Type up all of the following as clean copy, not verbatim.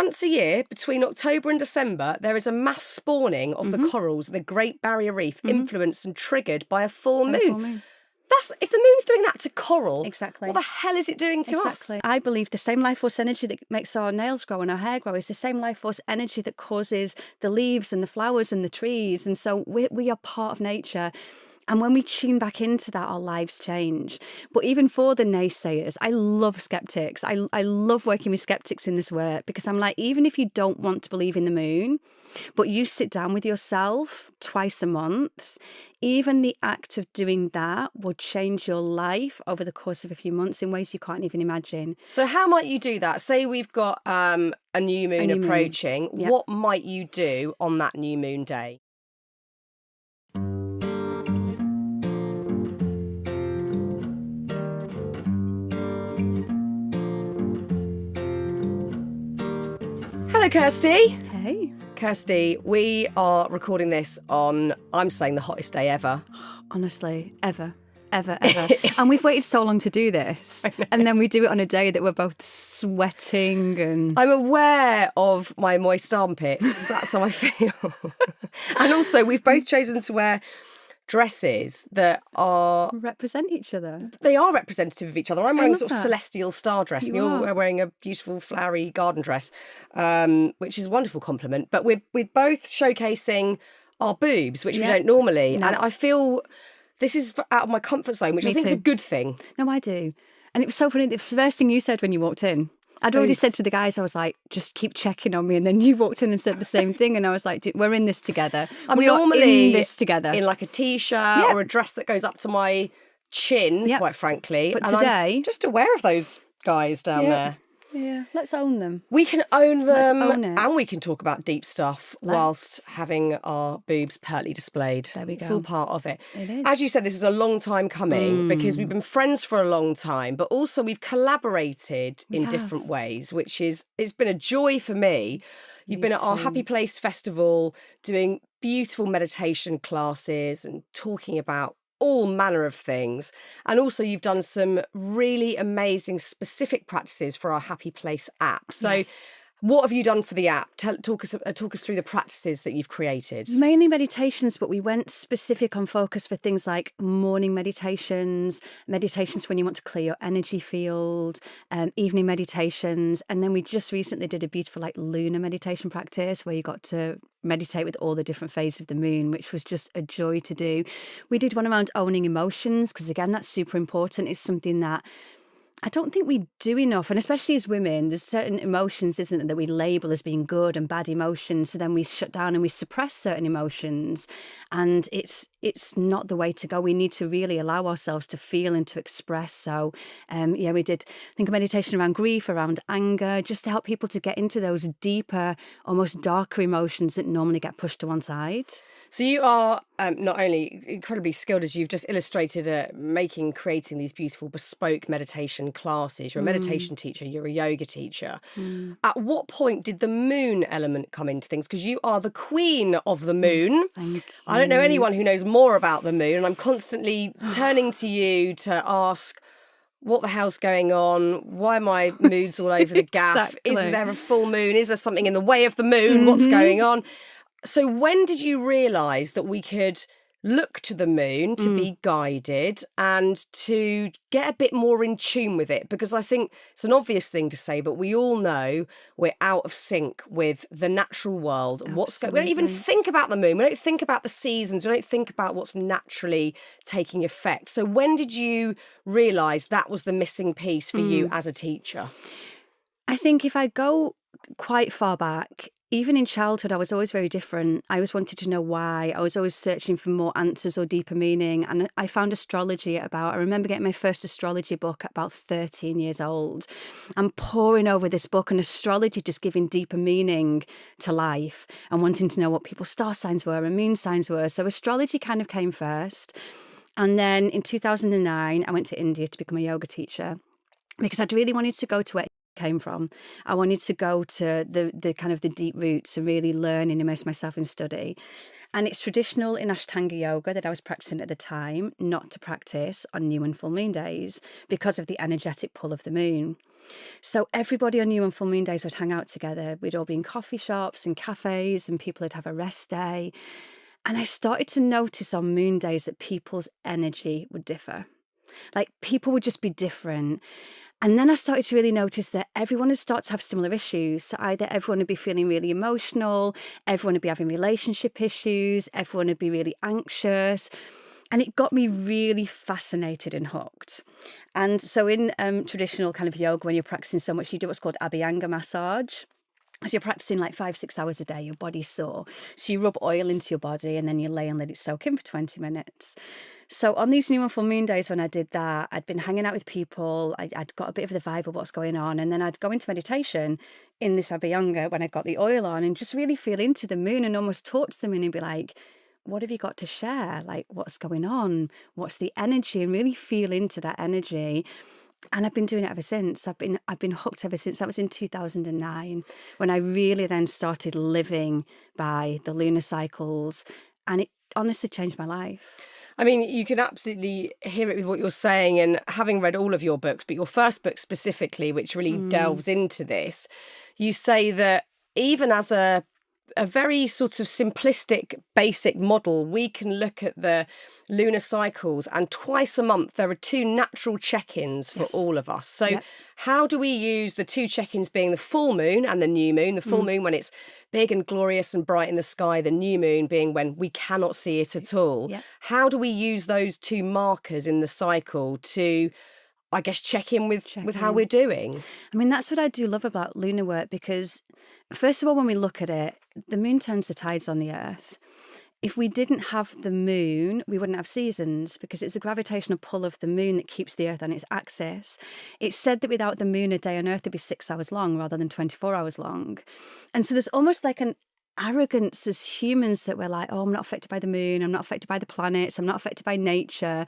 once a year, between October and December, there is a mass spawning of the corals, the Great Barrier Reef, influenced and triggered by a full moon. That's if the moon's doing that to coral. Exactly. What the hell is it doing to us? I believe the same life force energy that makes our nails grow and our hair grow is the same life force energy that causes the leaves and the flowers and the trees. And so we are part of nature. And when we tune back into that, our lives change. But even for the naysayers, I love skeptics. I love working with skeptics in this work because I'm like, even if you don't want to believe in the moon, but you sit down with yourself twice a month, even the act of doing that will change your life over the course of a few months in ways you can't even imagine. So how might you do that? Say we've got a new moon approaching. Yep. What might you do on that new moon day? Hello, Kirsty. Hey. Kirsty, we are recording this on, I'm saying, the hottest day ever. Honestly, ever. And we've waited so long to do this. And then we do it on a day that we're both sweating and... I'm aware of my moist armpits. That's how I feel. And also, we've both chosen to wear dresses that are... represent each other. They are representative of each other. I'm wearing a sort of that. celestial star dress, and You you're are. wearing a beautiful flowery garden dress, which is a wonderful compliment. But we're both showcasing our boobs, which we don't normally. No. And I feel this is out of my comfort zone, which Me I think is too. a good thing. No, I do. And it was so funny. The first thing you said when you walked in, I'd already Boobs. said to the guys, I was like, just keep checking on me. And then you walked in and said the same thing. And I was like, we're in this together. I'm We normally are in this together. in like a t-shirt or a dress that goes up to my chin, Yep. quite frankly. But And I'm today- just aware of those guys down there. Yeah, let's own them. We can own them own it. and we can talk about deep stuff whilst having our boobs pertly displayed. There we It's go. all part of it. It is. As you said, this is a long time coming because we've been friends for a long time, but also we've collaborated in different ways, which is, it's been a joy for me. You've been at our Happy Place Festival doing beautiful meditation classes and talking about all manner of things. And also you've done some really amazing specific practices for our Happy Place app. So what have you done for the app? Talk us through the practices that you've created. Mainly meditations, but we went specific on focus for things like morning meditations when you want to clear your energy field, evening meditations. And then we just recently did a beautiful like lunar meditation practice where you got to meditate with all the different phases of the moon, which was just a joy to do. We did one around owning emotions because, again, that's super important. It's something that I don't think we do enough, and especially as women, there's certain emotions, isn't there, that we label as being good and bad emotions, so then we shut down and we suppress certain emotions, and it's not the way to go. We need to really allow ourselves to feel and to express. So, we did, I think, a meditation around grief, around anger, just to help people to get into those deeper, almost darker emotions that normally get pushed to one side. So you are not only incredibly skilled, as you've just illustrated, creating these beautiful bespoke meditation classes. You're a meditation teacher, you're a yoga teacher. At what point did the moon element come into things? Because you are the queen of the moon. Thank you. I don't know anyone who knows more about the moon, and I'm constantly turning to you to ask, what the hell's going on? Why are my moods all over the gaff? Exactly. Is there a full moon? Is there something in the way of the moon? What's going on? So when did you realise that we could look to the moon to be guided and to get a bit more in tune with it? Because I think it's an obvious thing to say, but we all know we're out of sync with the natural world. And what's going. We don't even think about the moon. We don't think about the seasons. We don't think about what's naturally taking effect. So when did you realise that was the missing piece for you as a teacher? I think if I go quite far back, even in childhood, I was always very different. I always wanted to know why. I was always searching for more answers or deeper meaning. And I found astrology I remember getting my first astrology book at about 13 years old. I'm poring over this book and astrology just giving deeper meaning to life and wanting to know what people's star signs were and moon signs were. So astrology kind of came first. And then in 2009, I went to India to become a yoga teacher because I'd really wanted to go to it came from. I wanted to go to the kind of the deep roots and really learn and immerse myself in study. And it's traditional in Ashtanga yoga that I was practicing at the time not to practice on new and full moon days because of the energetic pull of the moon. So everybody on new and full moon days would hang out together. We'd all be in coffee shops and cafes, and people would have a rest day. And I started to notice on moon days that people's energy would differ. Like, people would just be different. And then I started to really notice that everyone would start to have similar issues. So either everyone would be feeling really emotional, everyone would be having relationship issues, everyone would be really anxious. And it got me really fascinated and hooked. And so in traditional kind of yoga, when you're practicing so much, you do what's called Abhyanga massage. As you're practicing like 5-6 hours a day, your body's sore. So you rub oil into your body and then you lay and let it soak in for 20 minutes. So on these new and full moon days when I did that, I'd been hanging out with people. I'd got a bit of the vibe of what's going on. And then I'd go into meditation in this Abhyanga when I got the oil on and just really feel into the moon and almost talk to the moon and be like, what have you got to share? Like, what's going on? What's the energy? And really feel into that energy. And I've been doing it ever since. I've been hooked ever since. That was in 2009 when I really then started living by the lunar cycles, and it honestly changed my life. I mean, you can absolutely hear it with what you're saying, and having read all of your books, but your first book specifically, which really delves into this, you say that even as a very sort of simplistic, basic model, we can look at the lunar cycles, and twice a month there are 2 natural check-ins for all of us. So how do we use the 2 check-ins being the full moon and the new moon? The full moon when it's big and glorious and bright in the sky, the new moon being when we cannot see it at all. How do we use those 2 markers in the cycle to, I guess, check in with how we're doing? I mean, that's what I do love about lunar work, because first of all, when we look at it, the moon turns the tides on the earth. If we didn't have the moon, we wouldn't have seasons, because it's the gravitational pull of the moon that keeps the earth on its axis. It's said that without the moon, a day on earth would be 6 hours long rather than 24 hours long. And so there's almost like an arrogance as humans that we're like, oh, I'm not affected by the moon, I'm not affected by the planets, I'm not affected by nature.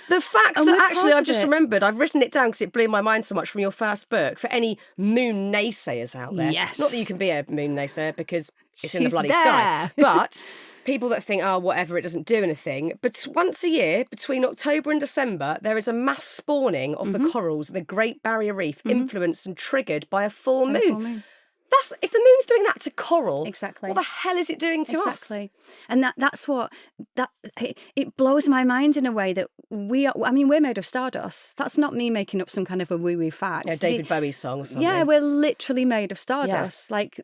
The fact that actually I've just remembered, I've written it down because it blew my mind so much from your first book, for any moon naysayers out there. Yes. Not that you can be a moon naysayer because it's in the bloody sky. But people that think, oh, whatever, it doesn't do anything. But once a year, between October and December, there is a mass spawning of the corals, the Great Barrier Reef, influenced and triggered by a full moon. If the moon's doing that to coral, exactly, what the hell is it doing to us? Exactly. And that's what it blows my mind in a way that we're made of stardust. That's not me making up some kind of a woo-woo fact. Yeah, David Bowie's song or something. Yeah, we're literally made of stardust. Yeah. Like,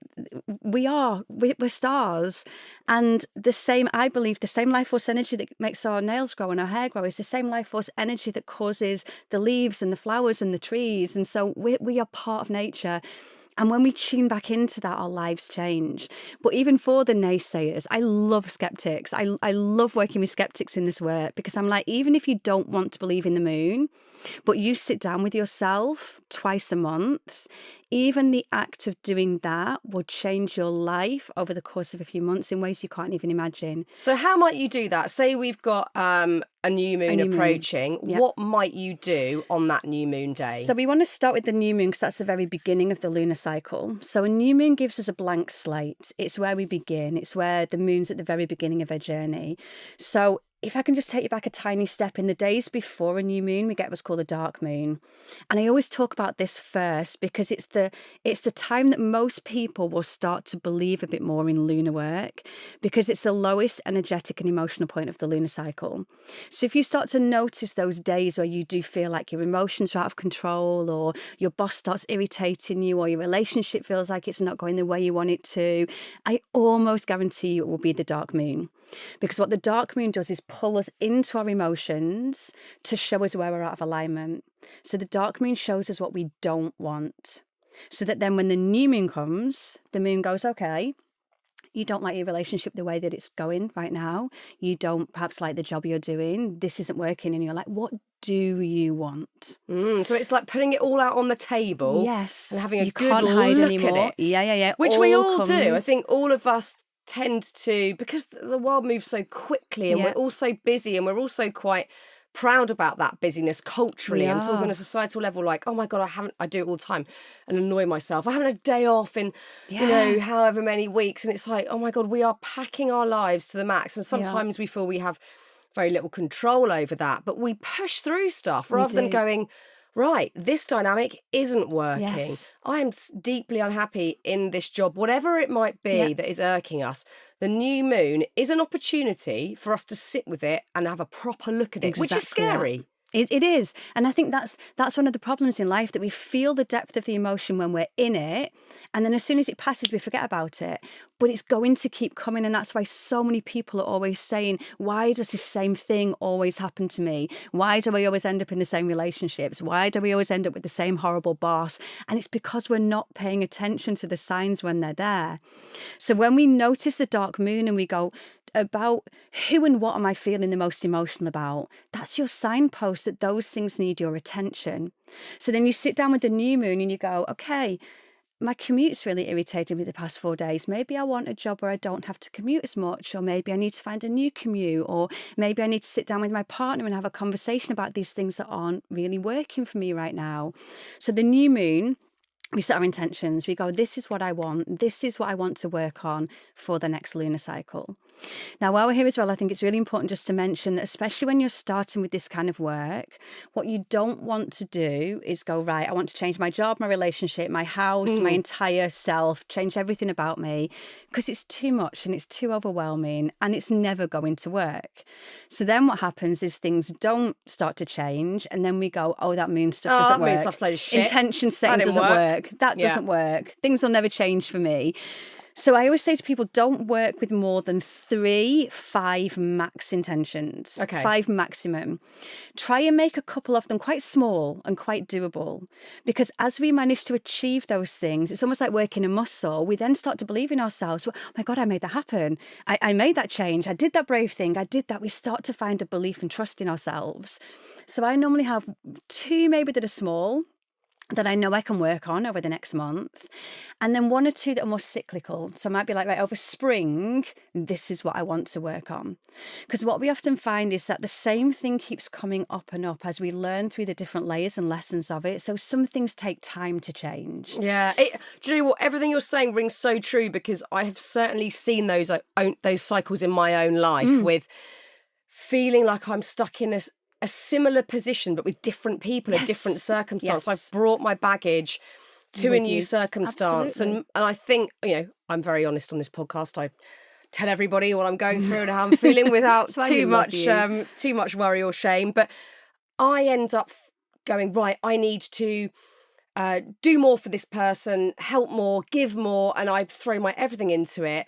we're stars. And I believe the same life force energy that makes our nails grow and our hair grow is the same life force energy that causes the leaves and the flowers and the trees. And so we are part of nature. And when we tune back into that, our lives change. But even for the naysayers, I love skeptics. I love working with skeptics in this work, because I'm like, even if you don't want to believe in the moon, but you sit down with yourself twice a month, even the act of doing that will change your life over the course of a few months in ways you can't even imagine. So how might you do that? Say we've got a new moon approaching. Yep. What might you do on that new moon day? So we want to start with the new moon, because that's the very beginning of the lunar cycle. So a new moon gives us a blank slate. It's where we begin. It's where the moon's at the very beginning of her journey. So if I can just take you back a tiny step, in the days before a new moon, we get what's called a dark moon. And I always talk about this first because it's the time that most people will start to believe a bit more in lunar work, because it's the lowest energetic and emotional point of the lunar cycle. So if you start to notice those days where you do feel like your emotions are out of control, or your boss starts irritating you, or your relationship feels like it's not going the way you want it to, I almost guarantee you it will be the dark moon. Because what the dark moon does is pull us into our emotions to show us where we're out of alignment. So the dark moon shows us what we don't want. So that then when the new moon comes, the moon goes, okay, you don't like your relationship the way that it's going right now. You don't perhaps like the job you're doing. This isn't working. And you're like, what do you want? So it's like putting it all out on the table. Yes. And having a you good can't hide look anymore. at it. Yeah. Which we all do. I think all of us tend to, because the world moves so quickly and we're all so busy and we're also quite proud about that busyness culturally. We I'm talking are. on a societal level, like, oh my God, I do it all the time and annoy myself. I haven't had a day off in, however many weeks. And it's like, oh my God, we are packing our lives to the max. And sometimes we feel we have very little control over that, but we push through stuff rather than going, right, this dynamic isn't working. Yes. I am deeply unhappy in this job, whatever it might be that is irking us. The new moon is an opportunity for us to sit with it and have a proper look at it, which is scary. It is. And I think that's one of the problems in life, that we feel the depth of the emotion when we're in it. And then as soon as it passes, we forget about it. But it's going to keep coming. And that's why so many people are always saying, why does this same thing always happen to me? Why do I always end up in the same relationships? Why do we always end up with the same horrible boss? And it's because we're not paying attention to the signs when they're there. So when we notice the dark moon and we go, about who and what am I feeling the most emotional about, that's your signpost that those things need your attention. So then you sit down with the new moon and you go, okay, my commute's really irritated me the past 4 days. Maybe I want a job where I don't have to commute as much, or maybe I need to find a new commute, or maybe I need to sit down with my partner and have a conversation about these things that aren't really working for me right now. So the new moon, we set our intentions. We go, this is what I want. This is what I want to work on for the next lunar cycle. Now, while we're here as well, I think it's really important just to mention that, especially when you're starting with this kind of work, what you don't want to do is go, right, I want to change my job, my relationship, my house, my entire self, change everything about me, because it's too much and it's too overwhelming and it's never going to work. So then what happens is things don't start to change, and then we go, oh, that moon stuff doesn't work. Moon stuff's load of shit. Intention setting doesn't work. That doesn't work. Things will never change for me. So I always say to people, don't work with more than 5 max intentions. Okay. 5 maximum. Try and make a couple of them quite small and quite doable. Because as we manage to achieve those things, it's almost like working a muscle. We then start to believe in ourselves. Oh my God, I made that happen. I made that change. I did that brave thing. I did that. We start to find a belief and trust in ourselves. So I normally have 2 maybe that are small, that I know I can work on over the next month. And then 1 or 2 that are more cyclical. So I might be like, right, over spring, this is what I want to work on. Because what we often find is that the same thing keeps coming up and up as we learn through the different layers and lessons of it. So some things take time to change. Yeah. Do you know what? Everything you're saying rings so true, because I have certainly seen those cycles in my own life, with feeling like I'm stuck in a similar position, but with different people, a different circumstance. I've brought my baggage to a new circumstance. And I think, I'm very honest on this podcast. I tell everybody what I'm going through and how I'm feeling without too much worry or shame. But I end up going, right, I need to do more for this person, help more, give more. And I throw my everything into it,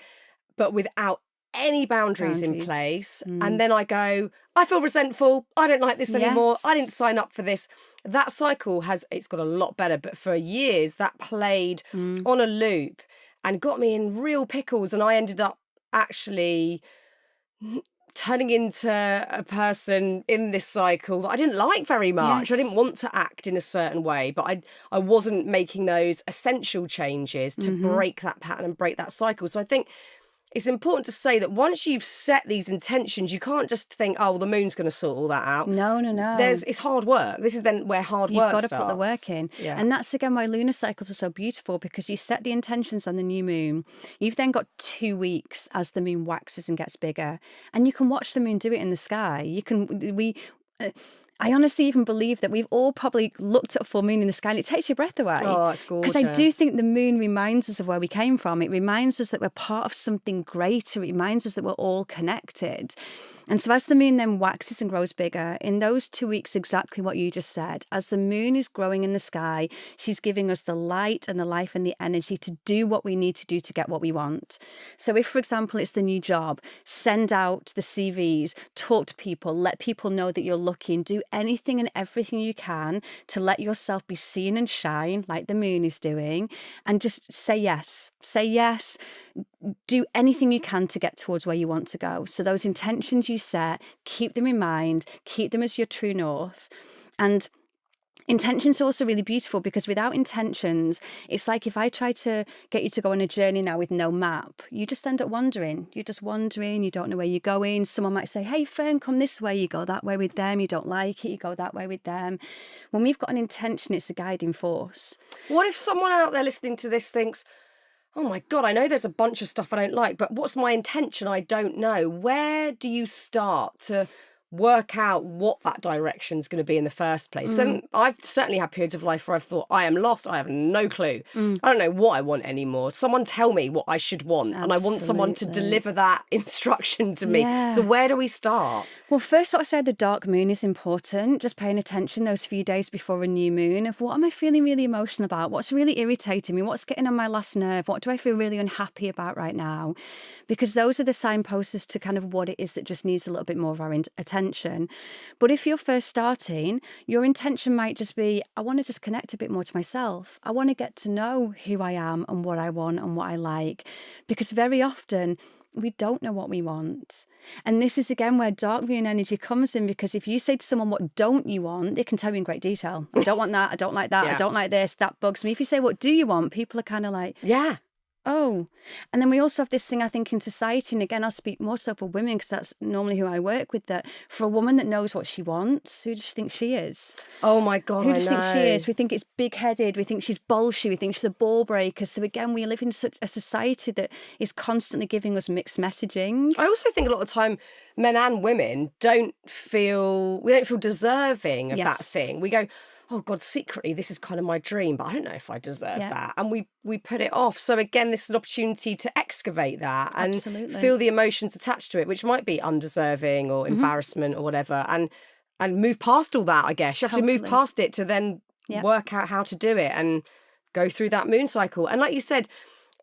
but without any boundaries in place. And then I go, I feel resentful. I don't like this anymore. I didn't sign up for this. That cycle it's got a lot better. But for years, that played on a loop and got me in real pickles. And I ended up actually turning into a person in this cycle that I didn't like very much. I didn't want to act in a certain way, but I wasn't making those essential changes to break that pattern and break that cycle. So I think it's important to say that once you've set these intentions, you can't just think, oh, well, the moon's going to sort all that out. No. It's hard work. This is then where hard work starts. You've got to put the work in. Yeah. And that's, again, why lunar cycles are so beautiful, because you set the intentions on the new moon. You've then got 2 weeks as the moon waxes and gets bigger. And you can watch the moon do it in the sky. I honestly even believe that we've all probably looked at a full moon in the sky and it takes your breath away. Oh, it's gorgeous. Because I do think the moon reminds us of where we came from. It reminds us that we're part of something greater. It reminds us that we're all connected. And so as the moon then waxes and grows bigger, in those 2 weeks, exactly what you just said, as the moon is growing in the sky, she's giving us the light and the life and the energy to do what we need to do to get what we want. So if, for example, it's the new job, send out the CVs, talk to people, let people know that you're looking, do anything and everything you can to let yourself be seen and shine like the moon is doing, and just say yes. Say yes. Do anything you can to get towards where you want to go. So those intentions you set, keep them in mind, keep them as your true north. And Intentions are also really beautiful because without intentions, it's like if I try to get you to go on a journey now with no map, you just end up wandering. You're just wandering, you don't know where you're going. Someone might say, hey, Fearne, come this way. You go that way with them. You don't like it. You go that way with them. When we've got an intention, it's a guiding force. What if someone out there listening to this thinks, oh my God, I know there's a bunch of stuff I don't like, but what's my intention? I don't know. Where do you start to work out what that direction's going to be in the first place? I've certainly had periods of life where I've thought, I am lost, I have no clue. I don't know what I want anymore. Someone tell me what I should want. And I want someone to deliver that instruction to me. Yeah. So where do we start? Well, first, I say the dark moon is important. Just paying attention those few days before a new moon of what am I feeling really emotional about? What's really irritating me? What's getting on my last nerve? What do I feel really unhappy about right now? Because those are the signposts to kind of what it is that just needs a little bit more of our attention. But if you're first starting, your intention might just be, I want to just connect a bit more to myself. I want to get to know who I am and what I want and what I like. Because very often, we don't know what we want. And this is again where dark moon energy comes in, because if you say to someone, what don't you want? They can tell you in great detail. I don't want that. I don't like that. I don't like this. That bugs me. If you say, what do you want? People are kind of like, yeah. Oh, and then we also have this thing, I think, in society, and again, I'll speak more so for women because that's normally who I work with, that for a woman that knows what she wants, who does she think she is? Oh my God, Who does she think she is? We think it's big-headed, we think she's bolshy, we think she's a ball breaker. So again, we live in such a society that is constantly giving us mixed messaging. I also think a lot of the time men and women we don't feel deserving of that thing. We go, oh God, secretly, this is kind of my dream, but I don't know if I deserve that. And we put it off. So again, this is an opportunity to excavate that and feel the emotions attached to it, which might be undeserving or embarrassment or whatever, and move past all that, I guess. You have to move past it to then work out how to do it and go through that moon cycle. And like you said,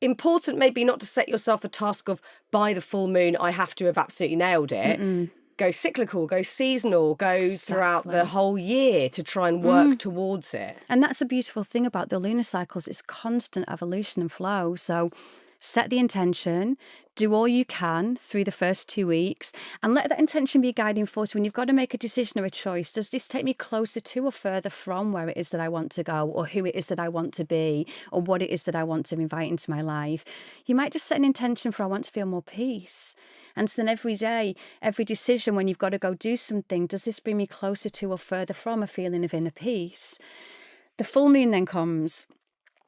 important maybe not to set yourself the task of by the full moon, I have to have absolutely nailed it. Go cyclical, go seasonal, go throughout the whole year to try and work towards it. And that's the beautiful thing about the lunar cycles. It's constant evolution and flow. So set the intention, do all you can through the first 2 weeks, and let that intention be a guiding force. When you've got to make a decision or a choice, does this take me closer to or further from where it is that I want to go, or who it is that I want to be, or what it is that I want to invite into my life? You might just set an intention for, I want to feel more peace. And so then every day, every decision, when you've got to go do something, does this bring me closer to or further from a feeling of inner peace? The full moon then comes.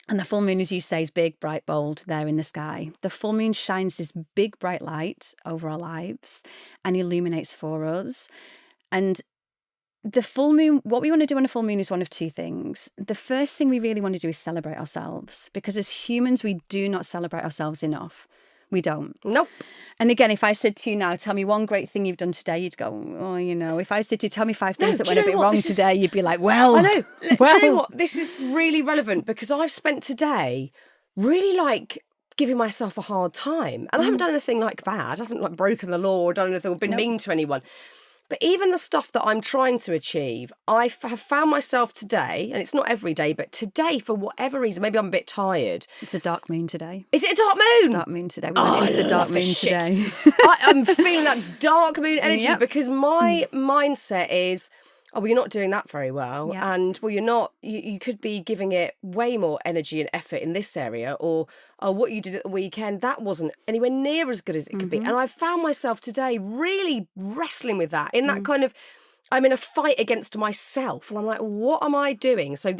And the full moon, as you say, is big, bright, bold there in the sky. The full moon shines this big, bright light over our lives and illuminates for us. And the full moon, what we want to do on a full moon is one of two things. The first thing we really want to do is celebrate ourselves, because as humans, we do not celebrate ourselves enough. We don't. Nope. And again, if I said to you now, tell me one great thing you've done today, you'd go, oh, you know. If I said to you, tell me 5 things that went a bit wrong today, you'd be like, well. I know. Do you know what? This is really relevant because I've spent today really giving myself a hard time. And I haven't done anything bad. I haven't broken the law or done anything or been mean to anyone. But even the stuff that I'm trying to achieve, I have found myself today, and it's not every day, but today, for whatever reason, maybe I'm a bit tired. It's a dark moon today. Is it a dark moon? Dark moon today. We went into the dark moon today. I am feeling that dark moon energy because my mindset is, oh, well, you're not doing that very well. Yeah. And, well, you're not, you could be giving it way more energy and effort in this area. Or, oh, what you did at the weekend, that wasn't anywhere near as good as it could be. And I found myself today really wrestling with that, in that kind of, I'm in a fight against myself. And I'm like, what am I doing? So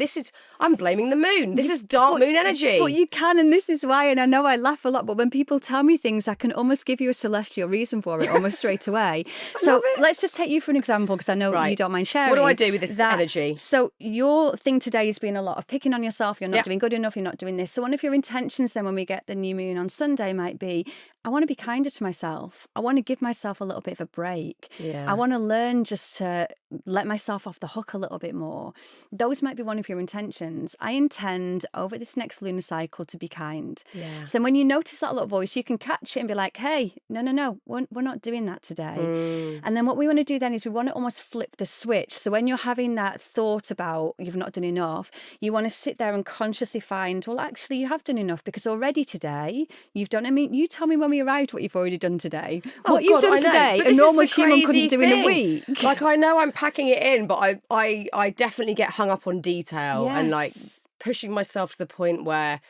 I'm blaming the moon. This is dark moon energy. But you can, and this is why, and I know I laugh a lot, but when people tell me things, I can almost give you a celestial reason for it almost straight away. So let's just take you for an example, because I know you don't mind sharing. What do I do with this energy? So your thing today has been a lot of picking on yourself. You're not doing good enough. You're not doing this. So one of your intentions then when we get the new moon on Sunday might be, I want to be kinder to myself. I want to give myself a little bit of a break. Yeah. I want to learn just to let myself off the hook a little bit more. Those might be one of your intentions. I intend over this next lunar cycle to be kind. Yeah. So then when you notice that little voice, you can catch it and be like, hey, no, we're not doing that today. And then what we want to do then is we want to almost flip the switch. So when you're having that thought about you've not done enough, you want to sit there and consciously find, well, actually you have done enough, because already today you've done, you tell me when we arrived what you've already done today. What you've done today, a normal human couldn't do in a week. I know I'm packing it in, but I definitely get hung up on detail and like Yes. pushing myself to the point where,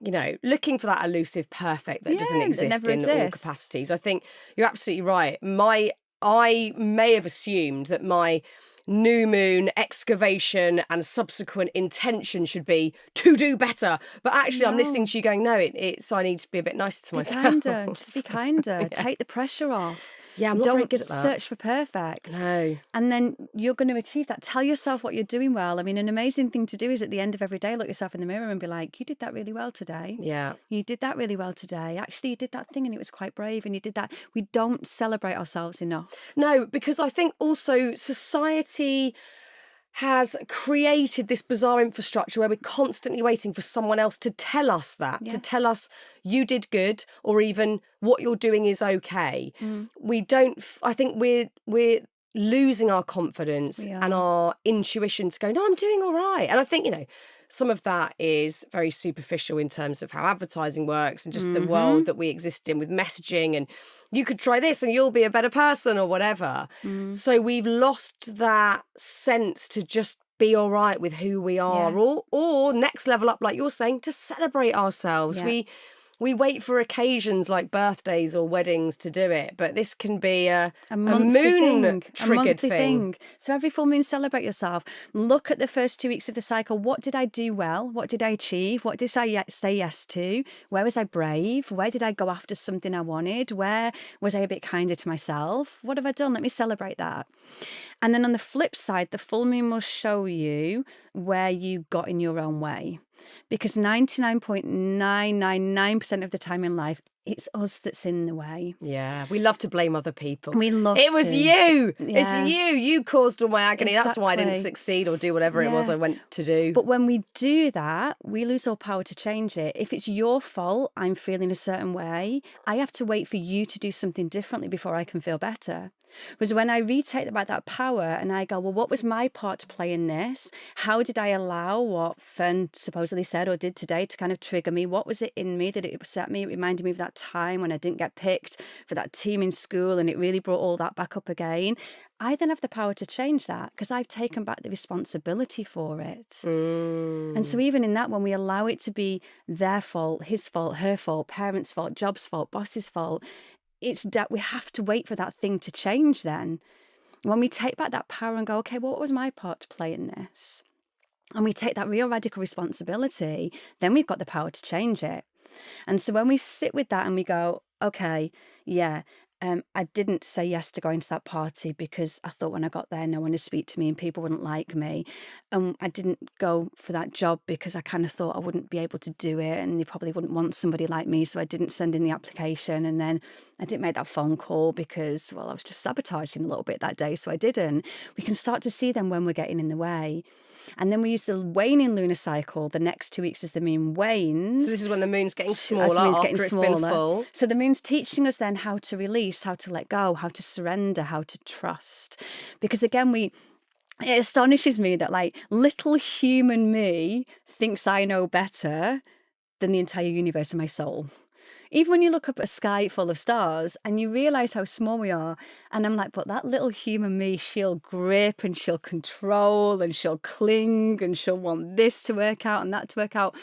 you know, looking for that elusive perfect that doesn't Yeah, that exist never in all exists. capacities. I think you're absolutely right. I may have assumed that my new moon excavation and subsequent intention should be to do better, but actually I'm listening No. to you going, no, it's I need to be a bit nicer to Be myself. kinder. Just be kinder. Yeah. Take the pressure off. Yeah, I'm not Don't very good at that. search for perfect. No. And then you're going to achieve that. Tell yourself what you're doing well. I mean, an amazing thing to do is at the end of every day, look yourself in the mirror and be like, you did that really well today. Yeah. You did that really well today. Actually, you did that thing and it was quite brave and you did that. We don't celebrate ourselves enough. No, because I think also society has created this bizarre infrastructure where we're constantly waiting for someone else to tell us that, to tell Yes. us you did good, or even what you're doing is okay. We don't, I think we're losing our confidence We and are. our intuition to go, no, I'm doing all right. And I think, you know, some of that is very superficial in terms of how advertising works and just the world that we exist in with messaging and you could try this and you'll be a better person or whatever. So we've lost that sense to just be all right with who we are, or next level up, like you're saying, to celebrate ourselves. Yeah. We wait for occasions like birthdays or weddings to do it, but this can be a monthly moon thing, triggered a monthly thing. So every full moon, celebrate yourself. Look at the first 2 weeks of the cycle. What did I do well? What did I achieve? What did I say yes to? Where was I brave? Where did I go after something I wanted? Where was I a bit kinder to myself? What have I done? Let me celebrate that. And then on the flip side, the full moon will show you where you got in your own way. Because 99.999% of the time in life, it's us that's in the way. Yeah, we love to blame other people. We love It was to. you. Yeah. It's you. You caused all my agony. That's why I didn't Exactly. succeed or do whatever it was Yeah. I went to do. But when we do that, we lose all power to change it. If it's your fault, I'm feeling a certain way, I have to wait for you to do something differently before I can feel better. Whereas when I retake about that power and I go, well, what was my part to play in this? How did I allow what Fearne supposedly said or did today to kind of trigger me? What was it in me that it upset me? It reminded me of that time when I didn't get picked for that team in school and it really brought all that back up again. I then have the power to change that because I've taken back the responsibility for it. And so even in that, when we allow it to be their fault, his fault, her fault, parents' fault, job's fault, boss's fault, it's that we have to wait for that thing to change then. When we take back that power and go, okay, well, what was my part to play in this? And we take that real radical responsibility, then we've got the power to change it. And so when we sit with that and we go, okay, yeah, I didn't say yes to going to that party because I thought when I got there, no one would speak to me and people wouldn't like me. I didn't go for that job because I kind of thought I wouldn't be able to do it and they probably wouldn't want somebody like me. So I didn't send in the application. And then I didn't make that phone call because, well, I was just sabotaging a little bit that day. So I didn't. We can start to see them when we're getting in the way. And then we use the waning lunar cycle. The next 2 weeks as the moon wanes. So this is when the moon's getting smaller As the moon's after getting it's smaller. been full. So the moon's teaching us then how to release, how to let go, how to surrender, how to trust. Because again, it astonishes me that like little human me thinks I know better than the entire universe and my soul. Even when you look up a sky full of stars and you realise how small we are, and I'm like, but that little human me, she'll grip and she'll control and she'll cling and she'll want this to work out and that to work out.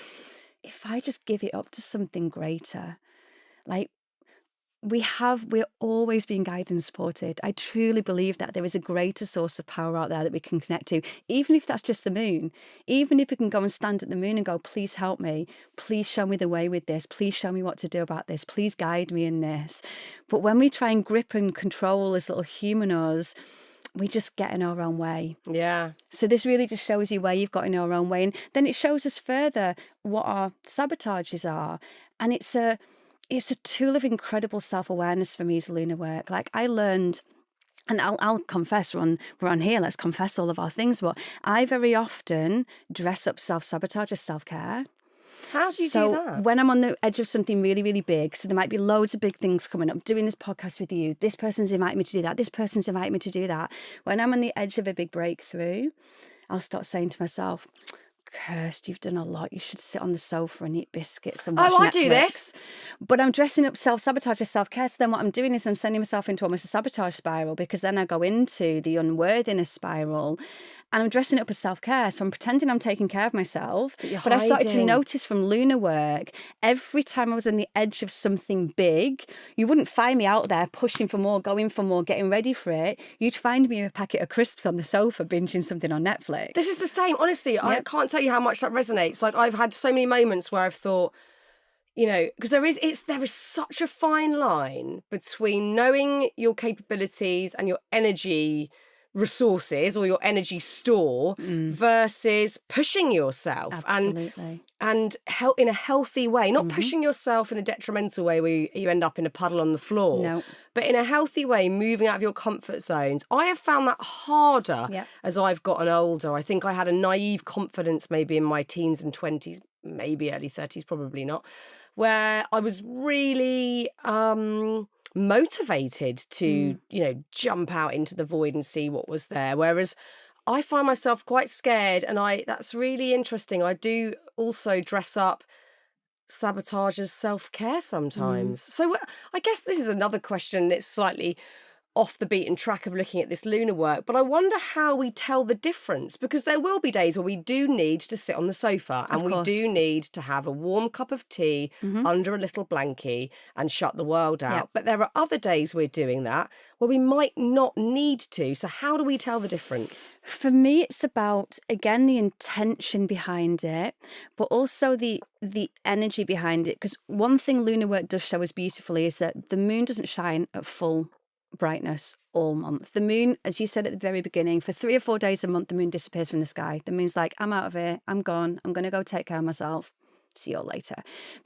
If I just give it up to something greater, like we're always being guided and supported. I truly believe that there is a greater source of power out there that we can connect to, even if that's just the moon. Even if we can go and stand at the moon and go, please help me. Please show me the way with this. Please show me what to do about this. Please guide me in this. But when we try and grip and control as little human us, we just get in our own way. Yeah. So this really just shows you where you've got in our own way. And then it shows us further what our sabotages are. And it's a tool of incredible self-awareness for me as lunar work. Like I learned, and I'll confess, we're on here, let's confess all of our things, but I very often dress up self-sabotage as self-care. How do you do that? When I'm on the edge of something really, really big, so there might be loads of big things coming up, doing this podcast with you, this person's invited me to do that, this person's invited me to do that. When I'm on the edge of a big breakthrough, I'll start saying to myself, Kirsty, you've done a lot. You should sit on the sofa and eat biscuits and watch Netflix. I do this. But I'm dressing up self-sabotage as self-care. So then what I'm doing is I'm sending myself into almost a sabotage spiral, because then I go into the unworthiness spiral. And I'm dressing it up as self-care. So I'm pretending I'm taking care of myself. But I started to hiding. notice from lunar work, every time I was on the edge of something big, you wouldn't find me out there pushing for more, going for more, getting ready for it. You'd find me with a packet of crisps on the sofa, binging something on Netflix. This is the same. Honestly, I can't tell you how much that resonates. Like, I've had so many moments where I've thought, you know, because there is such a fine line between knowing your capabilities and your energy resources or your energy store versus pushing yourself. Absolutely. And in a healthy way, not pushing yourself in a detrimental way where you end up in a puddle on the floor, No. but in a healthy way, moving out of your comfort zones. I have found that harder as I've gotten older. I think I had a naive confidence maybe in my teens and 20s, maybe early 30s, probably not, where I was really motivated to, you know, jump out into the void and see what was there. Whereas I find myself quite scared, and that's really interesting. I do also dress up sabotage as self-care sometimes. So I guess this is another question. It's slightly off the beaten track of looking at this lunar work, but I wonder how we tell the difference, because there will be days where we do need to sit on the sofa and we do need to have a warm cup of tea under a little blankie and shut the world out. But there are other days we're doing that where we might not need to. So how do we tell the difference? For me, it's about, again, the intention behind it, but also the energy behind it. Because one thing lunar work does show us beautifully is that the moon doesn't shine at full brightness all month. The moon, as you said at the very beginning, for 3 or 4 days a month, the moon disappears from the sky. The moon's like, I'm out of here, I'm gone, I'm going to go take care of myself. See you all later.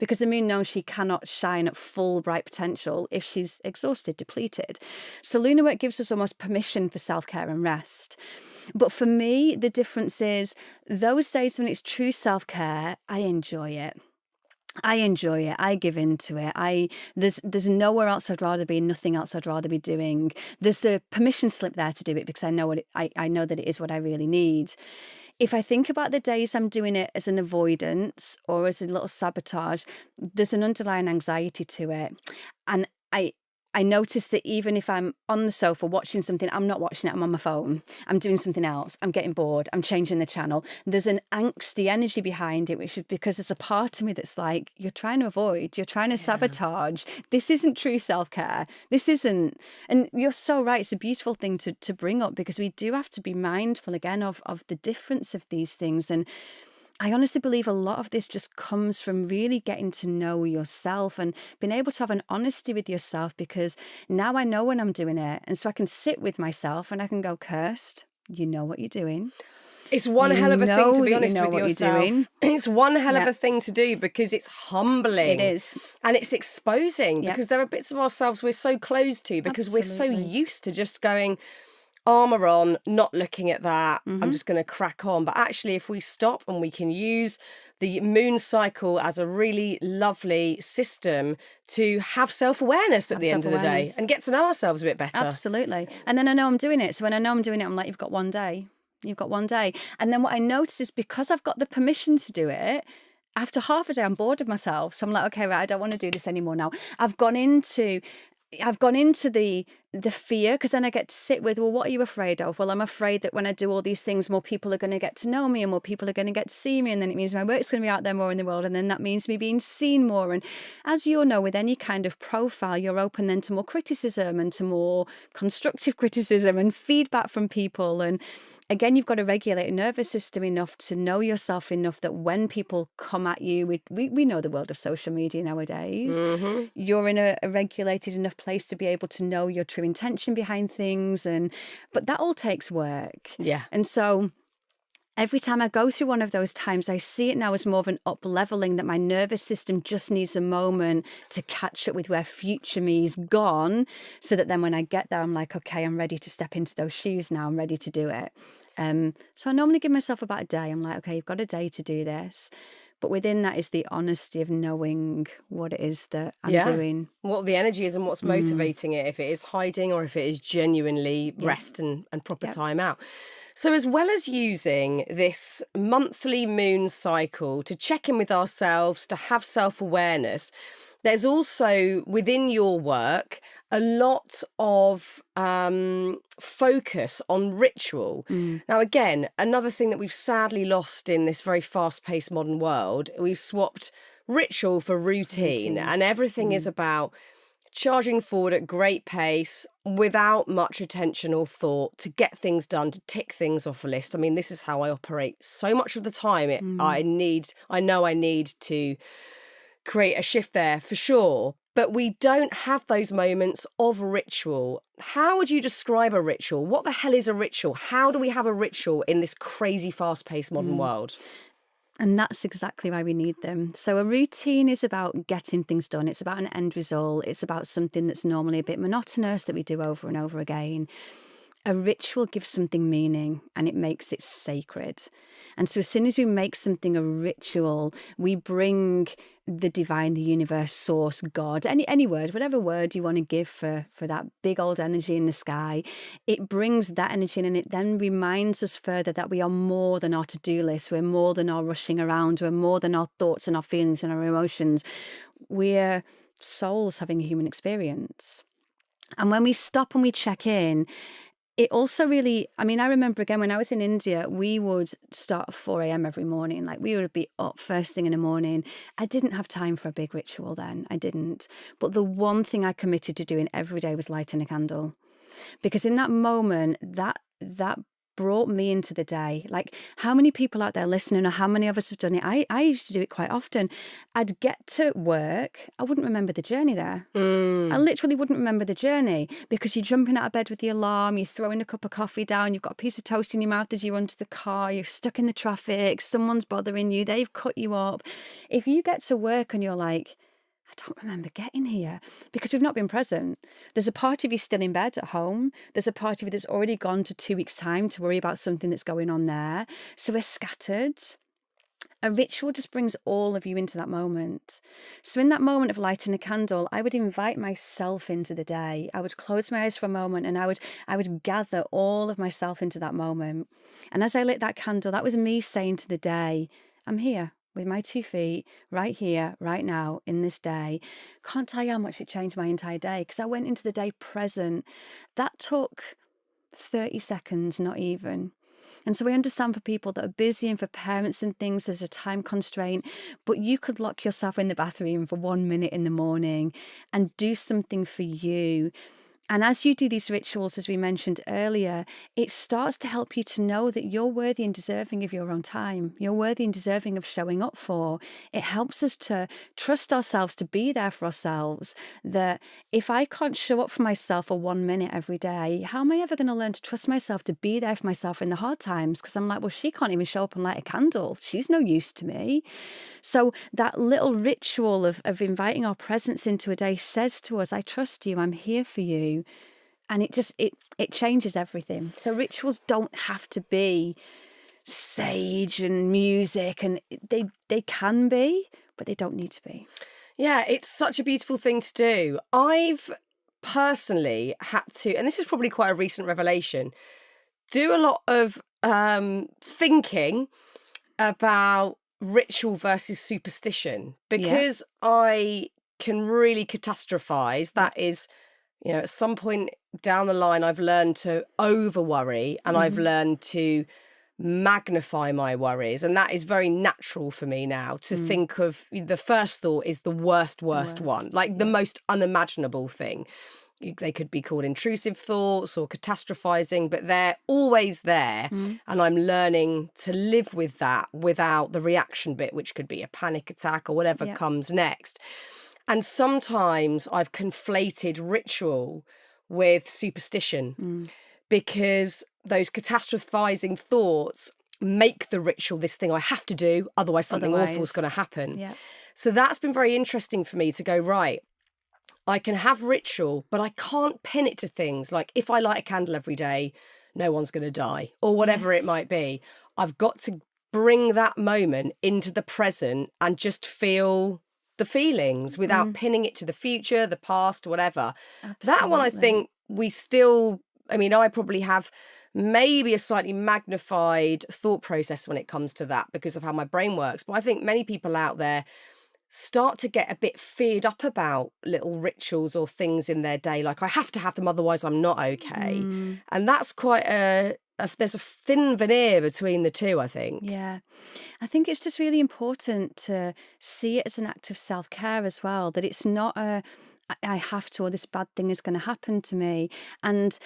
Because the moon knows she cannot shine at full bright potential if she's exhausted, depleted. So lunar work gives us almost permission for self-care and rest. But for me, the difference is those days when it's true self-care, I enjoy it. I give into it. There's nowhere else I'd rather be, nothing else I'd rather be doing. There's the permission slip there to do it, because I know I know that it is what I really need. If I think about the days I'm doing it as an avoidance or as a little sabotage, there's an underlying anxiety to it. And I notice that even if I'm on the sofa watching something, I'm not watching it, I'm on my phone. I'm doing something else. I'm getting bored. I'm changing the channel. There's an angsty energy behind it, which is because there's a part of me that's like, you're trying to avoid, you're trying to sabotage. This isn't true self-care. This isn't. And you're so right. It's a beautiful thing to bring up, because we do have to be mindful again of the difference of these things. And I honestly believe a lot of this just comes from really getting to know yourself and being able to have an honesty with yourself, because now I know when I'm doing it. And so I can sit with myself and I can go, Kirst, you know what you're doing. It's one hell of a thing to be honest with yourself. It's one hell of a thing to do, because it's humbling. It is. And it's exposing, because there are bits of ourselves we're so close to, because we're so used to just going, armour on, not looking at that, I'm just going to crack on. But actually, if we stop and we can use the moon cycle as a really lovely system to have self-awareness at the end of the day and get to know ourselves a bit better. Absolutely. And then I know I'm doing it. So when I know I'm doing it, I'm like, you've got one day. You've got one day. And then what I notice is, because I've got the permission to do it, after half a day, I'm bored of myself. So I'm like, okay, right, I don't want to do this anymore now. I've gone into the fear, because then I get to sit with, well, what are you afraid of? Well, I'm afraid that when I do all these things, more people are going to get to know me and more people are going to get to see me. And then it means my work's going to be out there more in the world. And then that means me being seen more. And as you know, with any kind of profile, you're open then to more criticism and to more constructive criticism and feedback from people. And again, you've got to regulate your nervous system enough to know yourself enough that when people come at you, we know the world of social media nowadays, you're in a regulated enough place to be able to know your true intention behind things. But that all takes work. Yeah. And so every time I go through one of those times, I see it now as more of an up-leveling, that my nervous system just needs a moment to catch up with where future me's gone, so that then when I get there, I'm like, okay, I'm ready to step into those shoes now. I'm ready to do it. So I normally give myself about a day. I'm like, okay, you've got a day to do this. But within that is the honesty of knowing what it is that I'm doing. What the energy is and what's motivating it, if it is hiding or if it is genuinely rest and proper time out. So as well as using this monthly moon cycle to check in with ourselves, to have self-awareness, there's also within your work a lot of focus on ritual. Now, again, another thing that we've sadly lost in this very fast-paced modern world, we've swapped ritual for routine. And everything is about charging forward at great pace without much attention or thought to get things done, to tick things off a list. I mean, this is how I operate so much of the time. I know I need to create a shift there for sure, but we don't have those moments of ritual. How would you describe a ritual? What the hell is a ritual? How do we have a ritual in this crazy fast-paced modern world? And that's exactly why we need them. So a routine is about getting things done. It's about an end result. It's about something that's normally a bit monotonous that we do over and over again. A ritual gives something meaning and it makes it sacred. And so as soon as we make something a ritual, we bring the divine, the universe, source, God, any word, whatever word you want to give for that big old energy in the sky, it brings that energy in, and it then reminds us further that we are more than our to-do list. We're more than our rushing around. We're more than our thoughts and our feelings and our emotions. We're souls having a human experience. And when we stop and we check in, it also really, I mean, I remember again when I was in India, we would start at 4 a.m. every morning. Like we would be up first thing in the morning. I didn't have time for a big ritual then. I didn't. But the one thing I committed to doing every day was lighting a candle. Because in that moment, that brought me into the day. Like how many people out there listening, or how many of us have done it? I used to do it quite often. I'd get to work, I wouldn't remember the journey there. I literally wouldn't remember the journey because you're jumping out of bed with the alarm, you're throwing a cup of coffee down, you've got a piece of toast in your mouth as you run to the car, you're stuck in the traffic, someone's bothering you, they've cut you up. If you get to work and you're like, I don't remember getting here, because we've not been present. There's a part of you still in bed at home. There's a part of you that's already gone to 2 weeks' time to worry about something that's going on there. So we're scattered. A ritual just brings all of you into that moment. So in that moment of lighting a candle, I would invite myself into the day. I would close my eyes for a moment and I would gather all of myself into that moment. And as I lit that candle, that was me saying to the day, I'm here. With my 2 feet, right here, right now, in this day. Can't tell you how much it changed my entire day because I went into the day present. That took 30 seconds, not even. And so we understand for people that are busy and for parents and things, there's a time constraint, but you could lock yourself in the bathroom for 1 minute in the morning and do something for you. And as you do these rituals, as we mentioned earlier, it starts to help you to know that you're worthy and deserving of your own time. You're worthy and deserving of showing up for. It helps us to trust ourselves, to be there for ourselves, that if I can't show up for myself for 1 minute every day, how am I ever going to learn to trust myself, to be there for myself in the hard times? Because I'm like, well, she can't even show up and light a candle. She's no use to me. So that little ritual of inviting our presence into a day says to us, I trust you, I'm here for you. And it changes everything. So rituals don't have to be sage and music, and they can be, but they don't need to be. Yeah, it's such a beautiful thing to do. I've personally had to, and this is probably quite a recent revelation, do a lot of thinking about ritual versus superstition, because I can really catastrophize. That is, at some point down the line, I've learned to over worry and I've learned to magnify my worries. And that is very natural for me now to think of the first thought is the worst one, like the most unimaginable thing. They could be called intrusive thoughts or catastrophizing, but they're always there. And I'm learning to live with that without the reaction bit, which could be a panic attack or whatever comes next. And sometimes I've conflated ritual with superstition because those catastrophizing thoughts make the ritual this thing I have to do, otherwise something awful is going to happen. Yeah. So that's been very interesting for me to go, right, I can have ritual, but I can't pin it to things like if I light a candle every day, no one's going to die or whatever it might be. I've got to bring that moment into the present and just feel the feelings without pinning it to the future, the past, whatever. Absolutely. That one, I think I probably have maybe a slightly magnified thought process when it comes to that because of how my brain works. But I think many people out there start to get a bit feared up about little rituals or things in their day, like I have to have them, otherwise I'm not okay. And that's quite there's a thin veneer between the two, I think. Yeah. I think it's just really important to see it as an act of self-care as well, that it's not I have to, or this bad thing is going to happen to me. And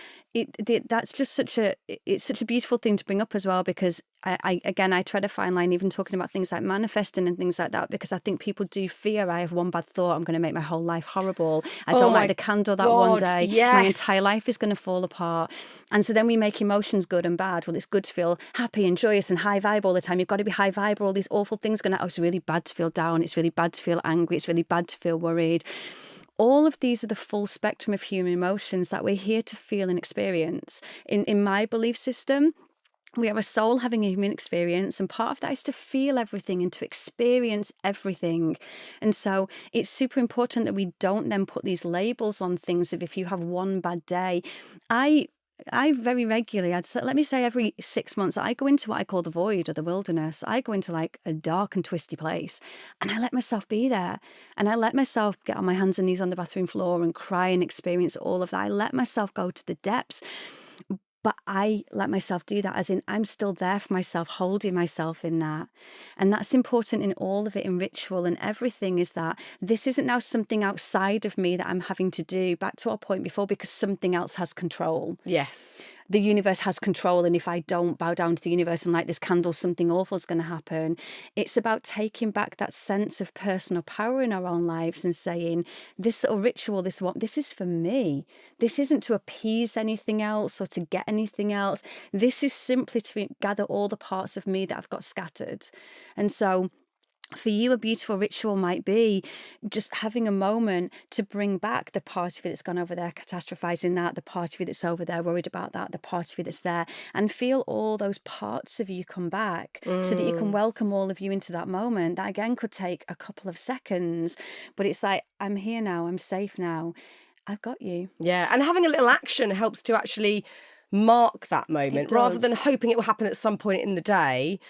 that's just it's such a beautiful thing to bring up as well, because I tread a fine line even talking about things like manifesting and things like that, because I think people do fear, I have one bad thought, I'm going to make my whole life horrible. I don't light the candle that one day. Yes. My entire life is going to fall apart. And so then we make emotions good and bad. Well, it's good to feel happy and joyous and high vibe all the time. You've got to be high vibe, or all these awful things are going to, it's really bad to feel down. It's really bad to feel angry. It's really bad to feel worried. All of these are the full spectrum of human emotions that we're here to feel and experience. In my belief system, we are a soul having a human experience, and part of that is to feel everything and to experience everything. And so it's super important that we don't then put these labels on things of, if you have one bad day. I very regularly, let me say every 6 months, I go into what I call the void or the wilderness. I go into like a dark and twisty place, and I let myself be there. And I let myself get on my hands and knees on the bathroom floor and cry and experience all of that. I let myself go to the depths. But I let myself do that, as in I'm still there for myself, holding myself in that. And that's important in all of it, in ritual and everything, is that this isn't now something outside of me that I'm having to do, back to our point before, because something else has control. Yes. The universe has control, and if I don't bow down to the universe and light this candle, something awful is going to happen. It's about taking back that sense of personal power in our own lives and saying, this little ritual, this is for me. This isn't to appease anything else or to get anything else. This is simply to gather all the parts of me that I've got scattered. And so for you, a beautiful ritual might be just having a moment to bring back the part of you that's gone over there catastrophizing that, the part of you that's over there worried about that, the part of you that's there, and feel all those parts of you come back so that you can welcome all of you into that moment. That again could take a couple of seconds, but it's like, I'm here now, I'm safe now, I've got you. Yeah, and having a little action helps to actually mark that moment rather than hoping it will happen at some point in the day.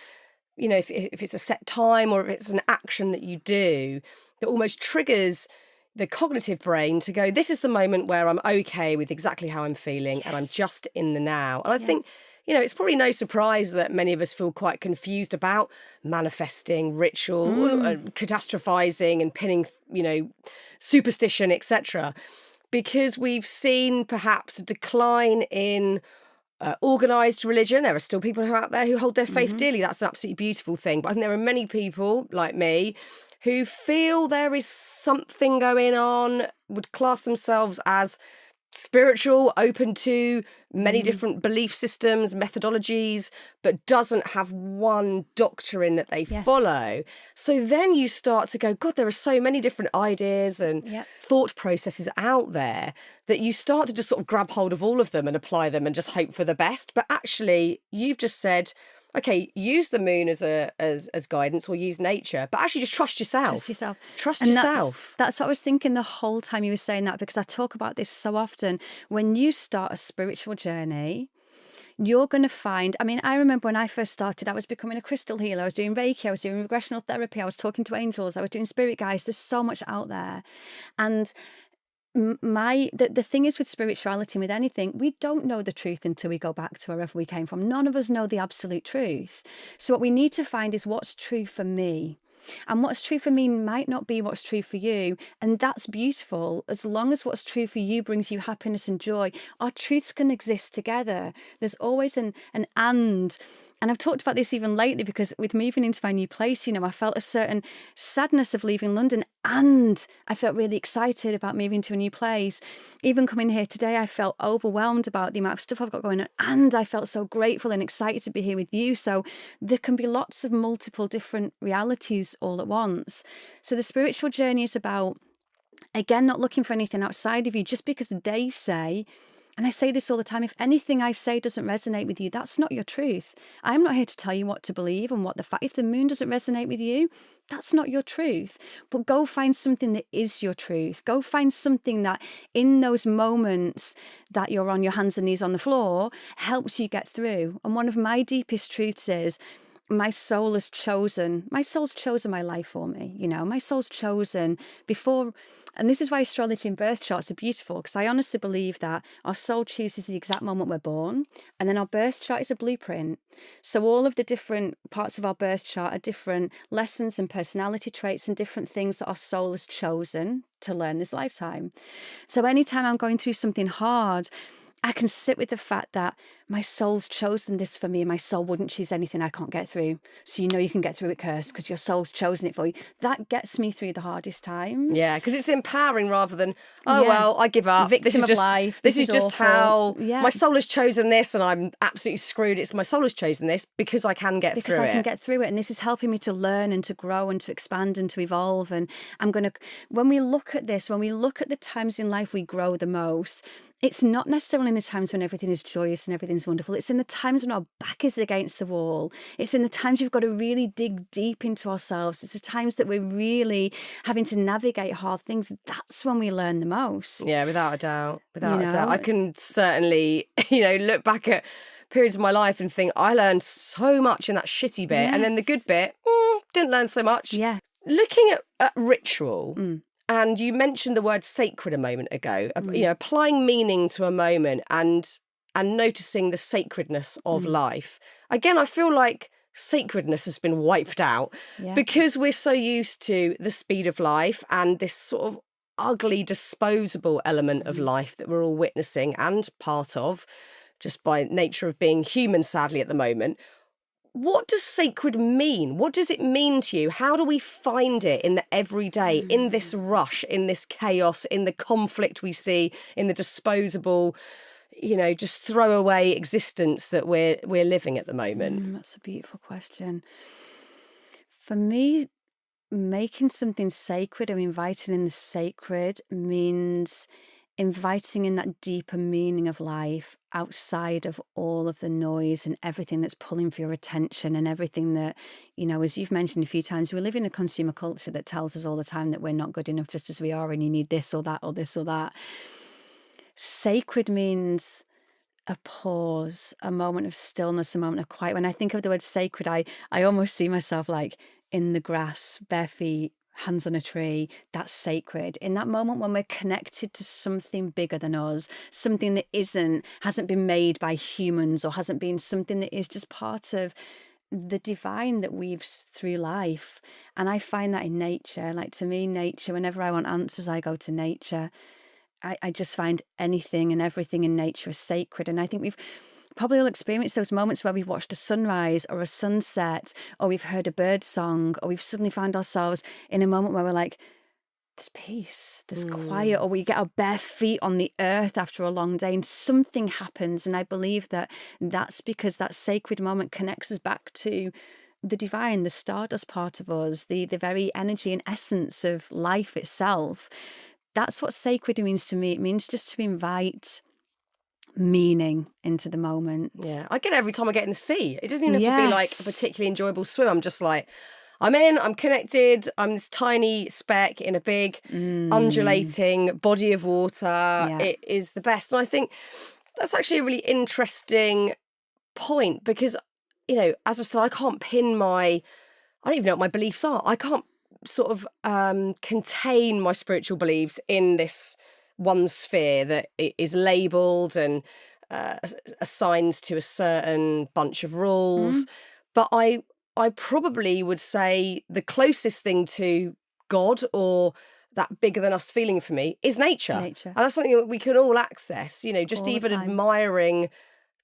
You know, if it's a set time or if it's an action that you do that almost triggers the cognitive brain to go, this is the moment where I'm okay with exactly how I'm feeling and I'm just in the now. And I think, you know, it's probably no surprise that many of us feel quite confused about manifesting, ritual, catastrophizing and pinning, you know, superstition, etc. Because we've seen perhaps a decline in organised religion. There are still people who are out there who hold their faith dearly. That's an absolutely beautiful thing. But I think there are many people like me who feel there is something going on, would class themselves as spiritual, open to many different belief systems, methodologies, but doesn't have one doctrine that they follow. So then you start to go, God, there are so many different ideas and thought processes out there that you start to just sort of grab hold of all of them and apply them and just hope for the best. But actually, you've just said, okay, use the moon as guidance, or use nature, but actually just trust yourself. Trust yourself. That's what I was thinking the whole time you were saying that, because I talk about this so often. When you start a spiritual journey, you're going to find, I mean, I remember when I first started, I was becoming a crystal healer. I was doing Reiki, I was doing regressional therapy, I was talking to angels, I was doing spirit guides. There's so much out there. And the thing is with spirituality and with anything, we don't know the truth until we go back to wherever we came from. None of us know the absolute truth. So what we need to find is what's true for me. And what's true for me might not be what's true for you. And that's beautiful. As long as what's true for you brings you happiness and joy, our truths can exist together. There's always an and I've talked about this even lately, because with moving into my new place, you know, I felt a certain sadness of leaving London, and I felt really excited about moving to a new place. Even coming here today, I felt overwhelmed about the amount of stuff I've got going on, and I felt so grateful and excited to be here with you. So there can be lots of multiple different realities all at once. So the spiritual journey is about, again, not looking for anything outside of you just because they say. And I say this all the time, if anything I say doesn't resonate with you, that's not your truth. I'm not here to tell you what to believe and what the fact. If the moon doesn't resonate with you, that's not your truth. But go find something that is your truth. Go find something that in those moments that you're on your hands and knees on the floor helps you get through. And one of my deepest truths is, my soul's chosen my life for me. My soul's chosen before. And this is why astrology and birth charts are beautiful, because I honestly believe that our soul chooses the exact moment we're born, and then our birth chart is a blueprint. So all of the different parts of our birth chart are different lessons and personality traits and different things that our soul has chosen to learn this lifetime. So anytime I'm going through something hard, I can sit with the fact that my soul's chosen this for me, and my soul wouldn't choose anything I can't get through. So you can get through it, Kirst, because your soul's chosen it for you. That gets me through the hardest times. Yeah, because it's empowering rather than, Yeah. well, I give up. Victim This is of just life. This is just awful. how Yeah. my soul has chosen this, and I'm absolutely screwed. It's my soul has chosen this because I can get Because through I it. can get through it, and this is helping me to learn and to grow and to expand and to evolve. And when we look at the times in life we grow the most, it's not necessarily in the times when everything is joyous and everything's wonderful. It's in the times when our back is against the wall. It's in the times we've got to really dig deep into ourselves. It's the times that we're really having to navigate hard things. That's when we learn the most. Yeah, without a doubt. Without a doubt. I can certainly, look back at periods of my life and think I learned so much in that shitty bit. And then the good bit, didn't learn so much. Yeah. Looking at ritual, and you mentioned the word sacred a moment ago, applying meaning to a moment and noticing the sacredness of life. Again, I feel like sacredness has been wiped out because we're so used to the speed of life and this sort of ugly, disposable element of life that we're all witnessing and part of, just by nature of being human, sadly, at the moment. What does sacred mean? What does it mean to you? How do we find it in the everyday, in this rush, in this chaos, in the conflict we see, in the disposable, just throwaway existence that we're living at the moment? That's a beautiful question. For me, making something sacred or inviting in the sacred means inviting in that deeper meaning of life outside of all of the noise and everything that's pulling for your attention and everything that, as you've mentioned a few times, we live in a consumer culture that tells us all the time that we're not good enough just as we are and you need this or that or this or that. Sacred means a pause, a moment of stillness, a moment of quiet. When I think of the word sacred, I almost see myself like in the grass, bare feet, hands on a tree. That's sacred. In that moment when we're connected to something bigger than us, something that hasn't been made by humans or hasn't been something that is just part of the divine that weaves through life. And I find that in nature. Like, to me, nature, whenever I want answers, I go to nature. I just find anything and everything in nature is sacred. And I think we've probably all experienced those moments where we've watched a sunrise or a sunset, or we've heard a bird song, or we've suddenly found ourselves in a moment where we're like, there's peace, there's quiet, or we get our bare feet on the earth after a long day and something happens. And I believe that that's because that sacred moment connects us back to the divine, the stardust part of us, the very energy and essence of life itself. That's what sacred means to me. It means just to invite meaning into the moment. Yeah, I get it every time I get in the sea. It doesn't even have to be like a particularly enjoyable swim. I'm just like, I'm in, I'm connected, I'm this tiny speck in a big undulating body of water. Yeah. It is the best. And I think that's actually a really interesting point because, as I said, I can't I don't even know what my beliefs are. I can't sort of contain my spiritual beliefs in this one sphere that is labelled and assigned to a certain bunch of rules. But I probably would say the closest thing to God or that bigger than us feeling for me is nature. And that's something that we can all access, just even admiring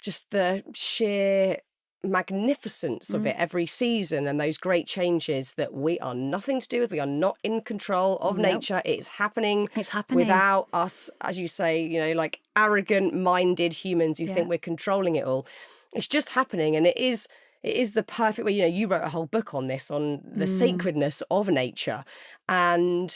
just the sheer magnificence of it every season and those great changes that we are nothing to do with. We are not in control of nature. It's happening without us, as you say, like arrogant minded humans who think we're controlling it all. It's just happening, and it is the perfect way. You wrote a whole book on this, on the sacredness of nature, and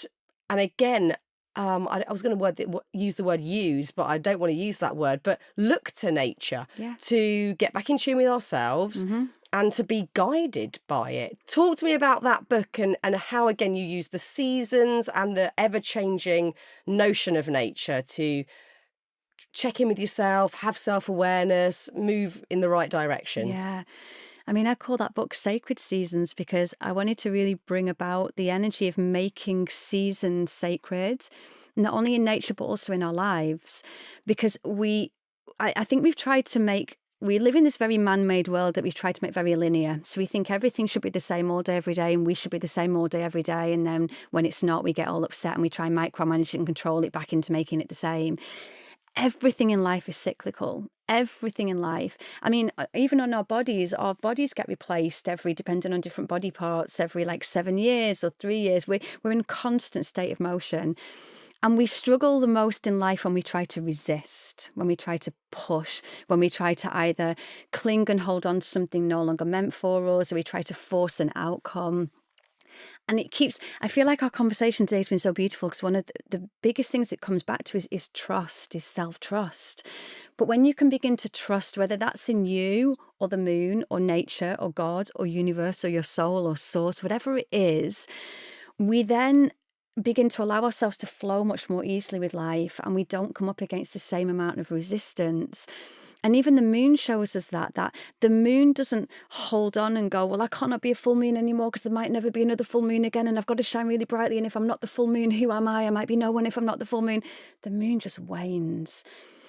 again, I was going to use the word use, but I don't want to use that word. But look to nature to get back in tune with ourselves and to be guided by it. Talk to me about that book and how, again, you use the seasons and the ever-changing notion of nature to check in with yourself, have self-awareness, move in the right direction. Yeah. I mean, I call that book Sacred Seasons because I wanted to really bring about the energy of making seasons sacred, not only in nature, but also in our lives. Because I think we've tried to we live in this very man-made world that we've tried to make very linear. So we think everything should be the same all day, every day, and we should be the same all day, every day. And then when it's not, we get all upset and we try and micromanage it and control it back into making it the same. Everything in life is cyclical. Everything in life. I mean, even on our bodies get replaced depending on different body parts, every like 7 years or 3 years. We're in constant state of motion. And we struggle the most in life when we try to resist, when we try to push, when we try to either cling and hold on to something no longer meant for us, or we try to force an outcome. And I feel like our conversation today has been so beautiful because one of the biggest things it comes back to is trust, is self-trust. But when you can begin to trust, whether that's in you or the moon or nature or God or universe or your soul or source, whatever it is, we then begin to allow ourselves to flow much more easily with life, and we don't come up against the same amount of resistance. And even the moon shows us that the moon doesn't hold on and go, well, I cannot be a full moon anymore because there might never be another full moon again, and I've got to shine really brightly, and if I'm not the full moon, who am I? I might be no one if I'm not the full moon. The moon just wanes.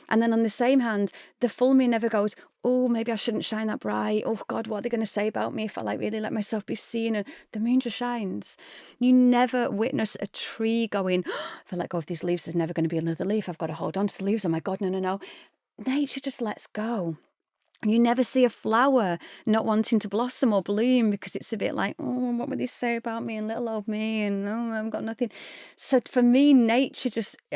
And then on the same hand, the full moon never goes, oh, maybe I shouldn't shine that bright. Oh God, what are they going to say about me if I really let myself be seen? And the moon just shines. You never witness a tree going, if I let go of these leaves, there's never going to be another leaf. I've got to hold on to the leaves. Oh my God, no. Nature just lets go. You never see a flower not wanting to blossom or bloom because it's a bit like, oh, what would they say about me and little old me, and oh, I've got nothing. So for me, nature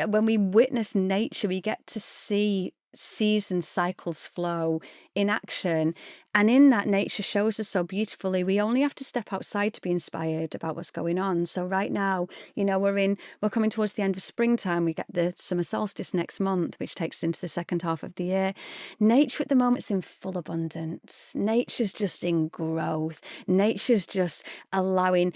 when we witness nature, we get to see season cycles flow in action. And in that, nature shows us so beautifully. We only have to step outside to be inspired about what's going on. So right now, we're coming towards the end of springtime. We get the summer solstice next month, which takes us into the second half of the year. Nature at the moment is in full abundance. Nature's just in growth. Nature's just allowing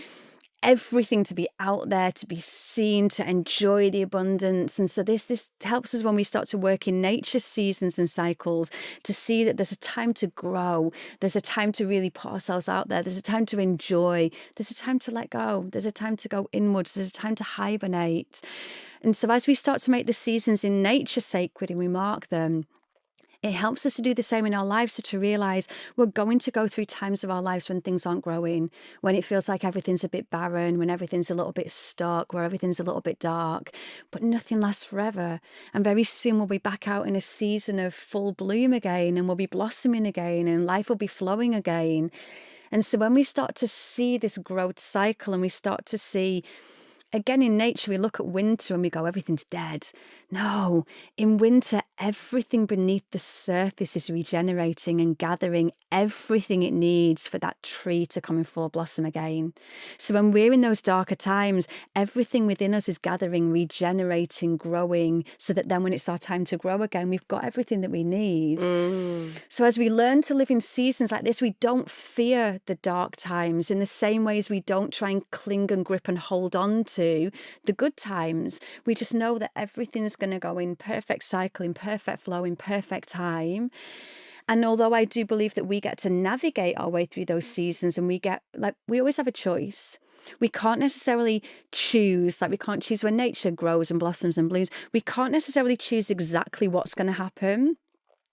everything to be out there, to be seen, to enjoy the abundance. And so this helps us when we start to work in nature's seasons and cycles, to see that there's a time to grow, there's a time to really put ourselves out there, there's a time to enjoy, there's a time to let go, there's a time to go inwards, there's a time to hibernate. And so as we start to make the seasons in nature sacred and we mark them, it helps us to do the same in our lives, so to realise we're going to go through times of our lives when things aren't growing, when it feels like everything's a bit barren, when everything's a little bit stuck, where everything's a little bit dark, but nothing lasts forever. And very soon we'll be back out in a season of full bloom again, and we'll be blossoming again, and life will be flowing again. And so when we start to see this growth cycle and we start to see, again, in nature, we look at winter and we go, everything's dead. No, in winter, everything beneath the surface is regenerating and gathering everything it needs for that tree to come in full blossom again. So when we're in those darker times, everything within us is gathering, regenerating, growing, so that then when it's our time to grow again, we've got everything that we need. So as we learn to live in seasons like this, we don't fear the dark times in the same way as we don't try and cling and grip and hold on to the good times. We just know that everything's going to go in perfect cycle, in perfect flow, in perfect time. And although I do believe that we get to navigate our way through those seasons, and we always have a choice. We can't necessarily choose, we can't choose when nature grows and blossoms and blooms. We can't necessarily choose exactly what's going to happen.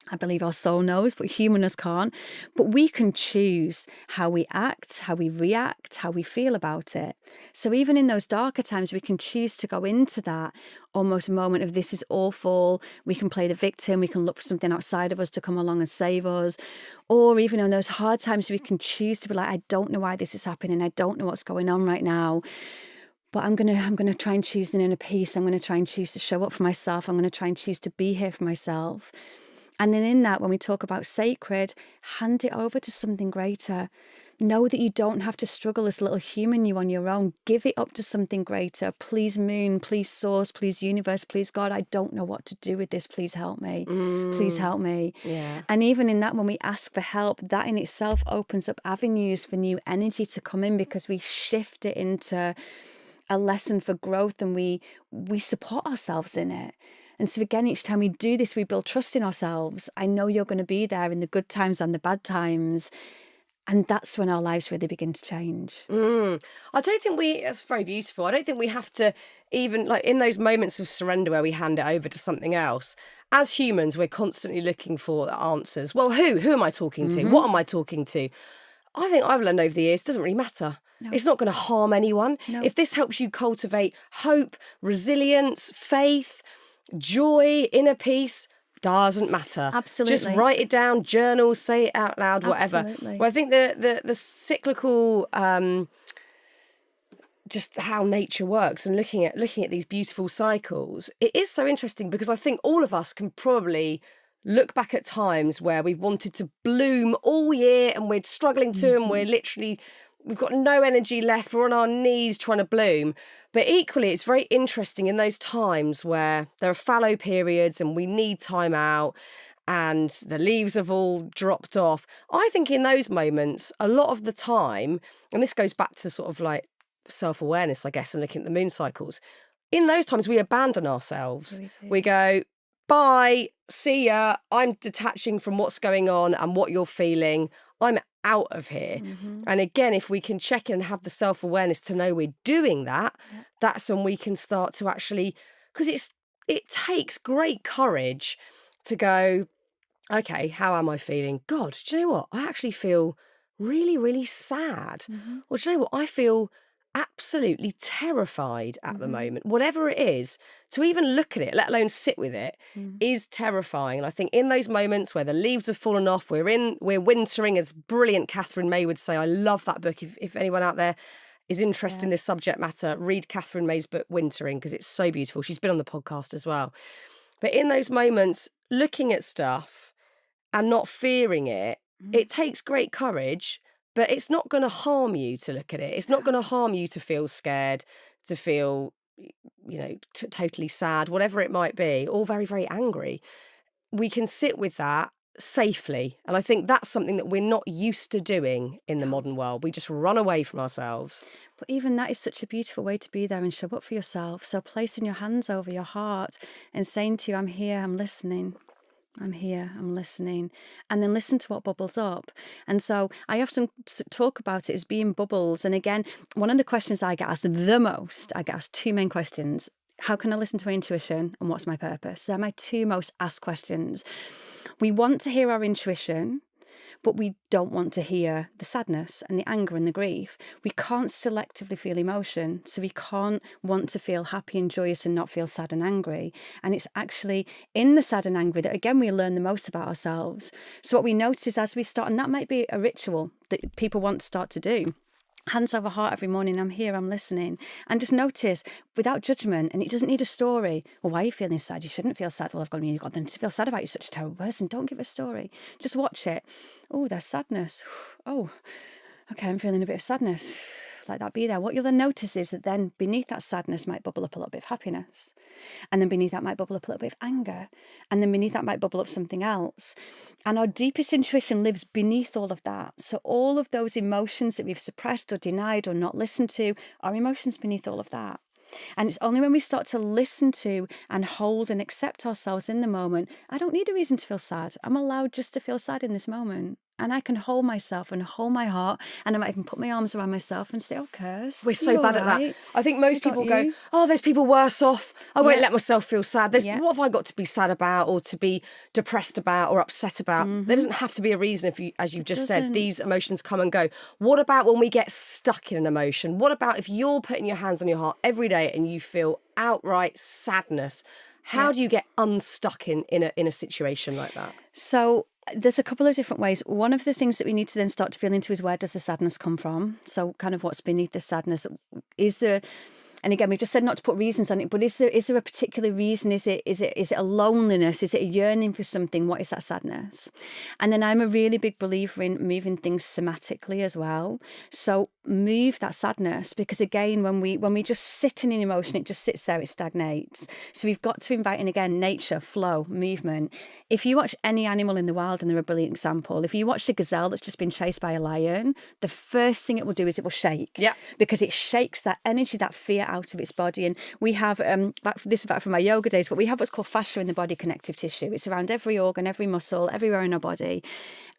I believe our soul knows, but humanness can't. But we can choose how we act, how we react, how we feel about it. So even in those darker times, we can choose to go into that almost moment of this is awful. We can play the victim. We can look for something outside of us to come along and save us. Or even in those hard times, we can choose to be like, I don't know why this is happening. I don't know what's going on right now. But I'm gonna try and choose an inner peace. I'm going to try and choose to show up for myself. I'm going to try and choose to be here for myself. And then in that, when we talk about sacred, hand it over to something greater. Know that you don't have to struggle as a little human you on your own. Give it up to something greater. Please moon, please source, please universe, please God. I don't know what to do with this. Please help me. Please help me. Yeah. And even in that, when we ask for help, that in itself opens up avenues for new energy to come in, because we shift it into a lesson for growth, and we support ourselves in it. And so again, each time we do this, we build trust in ourselves. I know you're going to be there in the good times and the bad times. And that's when our lives really begin to change. I don't think it's very beautiful. I don't think we have to even, like, in those moments of surrender where we hand it over to something else. As humans, we're constantly looking for the answers. Well, who am I talking to? What am I talking to? I think I've learned over the years, it doesn't really matter. No. It's not going to harm anyone. No. If this helps you cultivate hope, resilience, faith, joy, inner peace, doesn't matter. Absolutely. Just write it down, journal, say it out loud, whatever. Absolutely. Well, I think the cyclical, just how nature works and looking at these beautiful cycles, it is so interesting because I think all of us can probably look back at times where we've wanted to bloom all year and we're struggling to, and we've got no energy left, we're on our knees trying to bloom. But equally, it's very interesting in those times where there are fallow periods and we need time out and the leaves have all dropped off. I think in those moments, a lot of the time, and this goes back to sort of like self-awareness, I guess, and looking at the moon cycles, in those times we abandon ourselves. We go, bye, see ya, I'm detaching from what's going on and what you're feeling. I'm out of here. And again, if we can check in and have the self-awareness to know we're doing that, that's when we can start to actually, because it takes great courage to go, okay, how am I feeling? God, do you know what? I actually feel really, really sad. Or do you know what? I feel absolutely terrified at the moment. Whatever it is, to even look at it, let alone sit with it, is terrifying. And I think in those moments where the leaves have fallen off, we're wintering, as brilliant Catherine May would say. I love that book. If anyone out there is interested in this subject matter, read Catherine May's book Wintering, because it's so beautiful. She's been on the podcast as well. But in those moments, looking at stuff and not fearing it, it takes great courage. But it's not going to harm you to look at it. It's not going to harm you to feel scared, to feel, totally sad, whatever it might be, or very, very angry. We can sit with that safely. And I think that's something that we're not used to doing in the modern world. We just run away from ourselves. But even that is such a beautiful way to be there and show up for yourself. So placing your hands over your heart and saying to you, I'm here, I'm listening. I'm here, I'm listening, and then listen to what bubbles up. And so I often talk about it as being bubbles. And again, one of the questions I get asked the most, I get asked two main questions. How can I listen to my intuition, and what's my purpose? They're my two most asked questions. We want to hear our intuition, but we don't want to hear the sadness and the anger and the grief. We can't selectively feel emotion, so we can't want to feel happy and joyous and not feel sad and angry. And it's actually in the sad and angry that, again, we learn the most about ourselves. So what we notice is as we start, and that might be a ritual that people want to start to do, hands over heart every morning, I'm here, I'm listening. And just notice, without judgment, and it doesn't need a story. Well, why are you feeling sad? You shouldn't feel sad. Well, you've got them to feel sad about. You're such a terrible person. Don't give a story. Just watch it. Oh, there's sadness. Oh, okay, I'm feeling a bit of sadness. Let that be there. What you'll then notice is that then beneath that sadness might bubble up a little bit of happiness. And then beneath that might bubble up a little bit of anger. And then beneath that might bubble up something else. And our deepest intuition lives beneath all of that. So all of those emotions that we've suppressed or denied or not listened to, are emotions beneath all of that. And it's only when we start to listen to and hold and accept ourselves in the moment, I don't need a reason to feel sad. I'm allowed just to feel sad in this moment. And I can hold myself and hold my heart, and I might even put my arms around myself and say, oh, Kirst, we're so bad at that. I think most people go, oh, there's people worse off. I won't let myself feel sad. What have I got to be sad about or to be depressed about or upset about? There doesn't have to be a reason if you, as you've just said, these emotions come and go. What about when we get stuck in an emotion? What about if you're putting your hands on your heart every day and you feel outright sadness? How do you get unstuck in a situation like that? So there's a couple of different ways. One of the things that we need to then start to feel into is, where does the sadness come from? So kind of what's beneath the sadness. Is there, and again, we've just said not to put reasons on it, but is there a particular reason? Is it a loneliness? Is it a yearning for something? What is that sadness? And then I'm a really big believer in moving things somatically as well. So move that sadness, because again, when we just sit in an emotion, it just sits there, it stagnates. So we've got to invite in, again, nature, flow, movement. If you watch any animal in the wild, and they're a brilliant example, if you watch a gazelle that's just been chased by a lion, the first thing it will do is it will shake. Yeah. Because it shakes that energy, that fear out of its body. And we have, this is back from my yoga days, but we have what's called fascia in the body, connective tissue. It's around every organ, every muscle, everywhere in our body.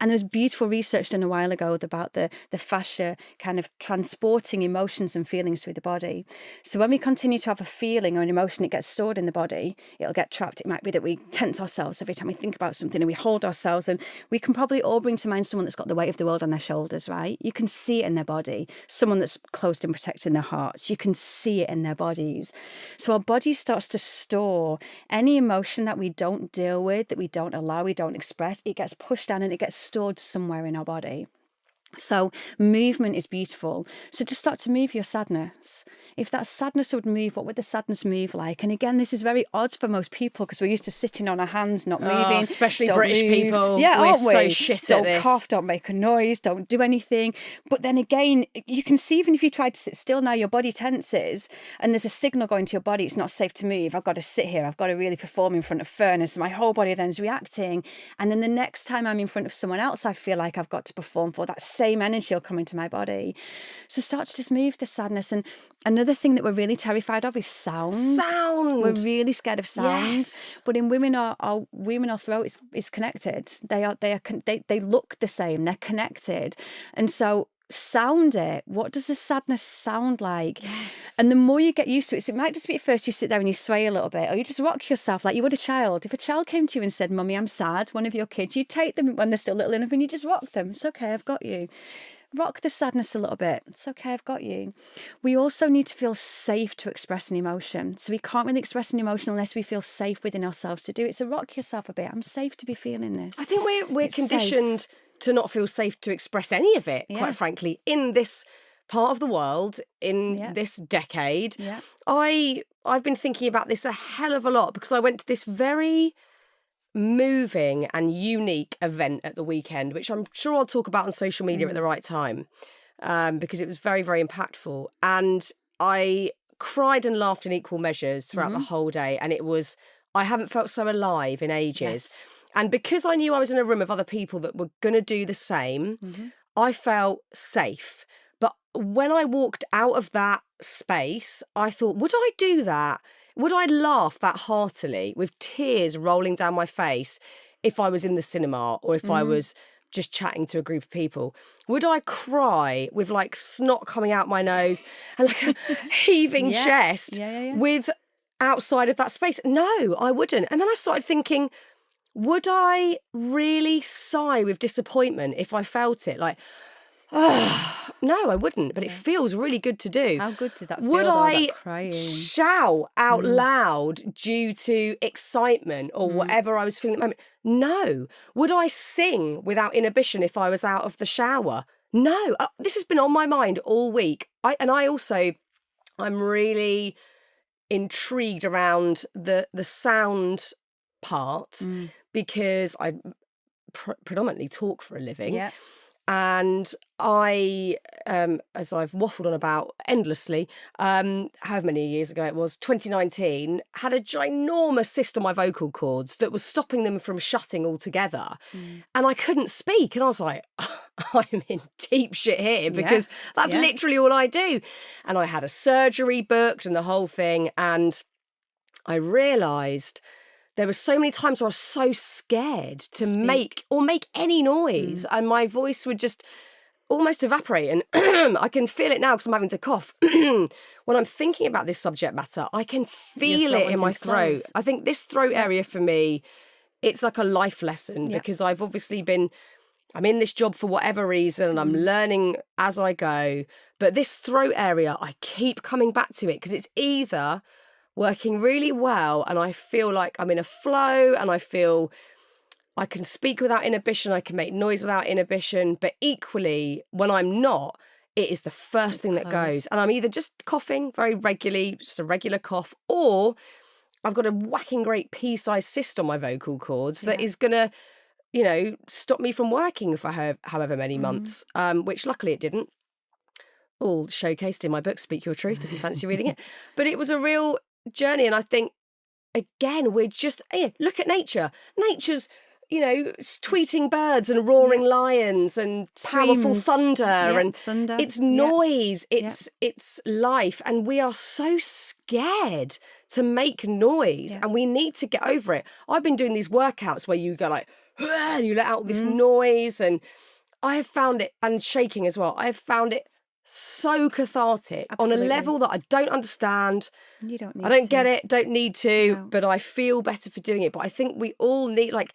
And there was beautiful research done a while ago about the fascia kind of transporting emotions and feelings through the body. So when we continue to have a feeling or an emotion, it gets stored in the body, it'll get trapped. It might be that we tense ourselves every time we think about something, and we hold ourselves, and we can probably all bring to mind someone that's got the weight of the world on their shoulders, right? You can see it in their body. Someone that's closed and protecting their hearts, you can see it in their bodies. So our body starts to store any emotion that we don't deal with, that we don't allow, we don't express. It gets pushed down and it gets stored somewhere in our body. So movement is beautiful. So just start to move your sadness. If that sadness would move, what would the sadness move like? And again, this is very odd for most people because we're used to sitting on our hands, not moving. Especially don't British move. people. Yeah, we're aren't we? so shit don't at this. Cough, don't make a noise, don't do anything. But then again, you can see even if you try to sit still now, your body tenses and there's a signal going to your body, it's not safe to move. I've got to sit here. I've got to really perform in front of Fearne. So my whole body then is reacting. And then the next time I'm in front of someone else, I feel like I've got to perform for that same energy will come into my body. So start to just move the sadness. And another thing that we're really terrified of is sound. We're really scared of sound. Yes. But in women, our throat is connected. They look the same. They're connected. And so sound it. What does the sadness sound like? Yes. And the more you get used to it, so it might just be at first you sit there and you sway a little bit, or you just rock yourself like you would a child. If a child came to you and said, "Mummy, I'm sad," one of your kids, you take them when they're still little enough and you just rock them. It's okay, I've got you. Rock the sadness a little bit. It's okay, I've got you. We also need to feel safe to express an emotion. So we can't really express an emotion unless we feel safe within ourselves to do it. So rock yourself a bit. I'm safe to be feeling this. I think we're conditioned to not feel safe to express any of it, quite frankly, in this part of the world, in this decade. Yeah. I've been thinking about this a hell of a lot because I went to this very moving and unique event at the weekend, which I'm sure I'll talk about on social media at the right time, because it was very, very impactful. And I cried and laughed in equal measures throughout the whole day. And I haven't felt so alive in ages. Yes. And because I knew I was in a room of other people that were going to do the same, I felt safe. But when I walked out of that space, I thought, would I do that? Would I laugh that heartily with tears rolling down my face if I was in the cinema or if I was just chatting to a group of people? Would I cry with like snot coming out my nose and like a heaving chest with outside of that space? No, I wouldn't. And then I started thinking, would I really sigh with disappointment if I felt it? Like, no, I wouldn't, but it feels really good to do. How good did that feel? Would I that crying? Shout out loud due to excitement or whatever I was feeling at the moment? No. Would I sing without inhibition if I was out of the shower? No. This has been on my mind all week. I'm really intrigued around the sound part because I predominantly talk for a living. Yeah. And I, as I've waffled on about endlessly, however many years ago it was, 2019, had a ginormous cyst on my vocal cords that was stopping them from shutting altogether. And I couldn't speak. And I was like, I'm in deep shit here because that's literally all I do. And I had a surgery booked and the whole thing. And I realised there were so many times where I was so scared to make any noise and my voice would just almost evaporate. And I can feel it now because I'm having to cough. When I'm thinking about this subject matter, I can feel it in my throat. I think this throat area for me, it's like a life lesson because I've obviously I'm in this job for whatever reason and I'm learning as I go. But this throat area, I keep coming back to it because it's either working really well and I feel like I'm in a flow and I feel I can speak without inhibition, I can make noise without inhibition, but equally when I'm not, it is the first thing that goes. And I'm either just coughing very regularly, just a regular cough, or I've got a whacking great pea-sized cyst on my vocal cords that is going to, stop me from working for however many months, which luckily it didn't. All showcased in my book, Speak Your Truth, if you fancy reading it. But it was a real journey. And I think, again, we're just, look at nature. Nature's, tweeting birds and roaring lions and powerful Streams. thunder and thunder. it's noise, it's life, and we are so scared to make noise, and we need to get over it. I've been doing these workouts where you go like, and you let out this noise, and I have found it, and shaking as well. I have found it so cathartic on a level that I don't understand. You don't need I don't to. get it, don't need to, but I feel better for doing it. But I think we all need, like,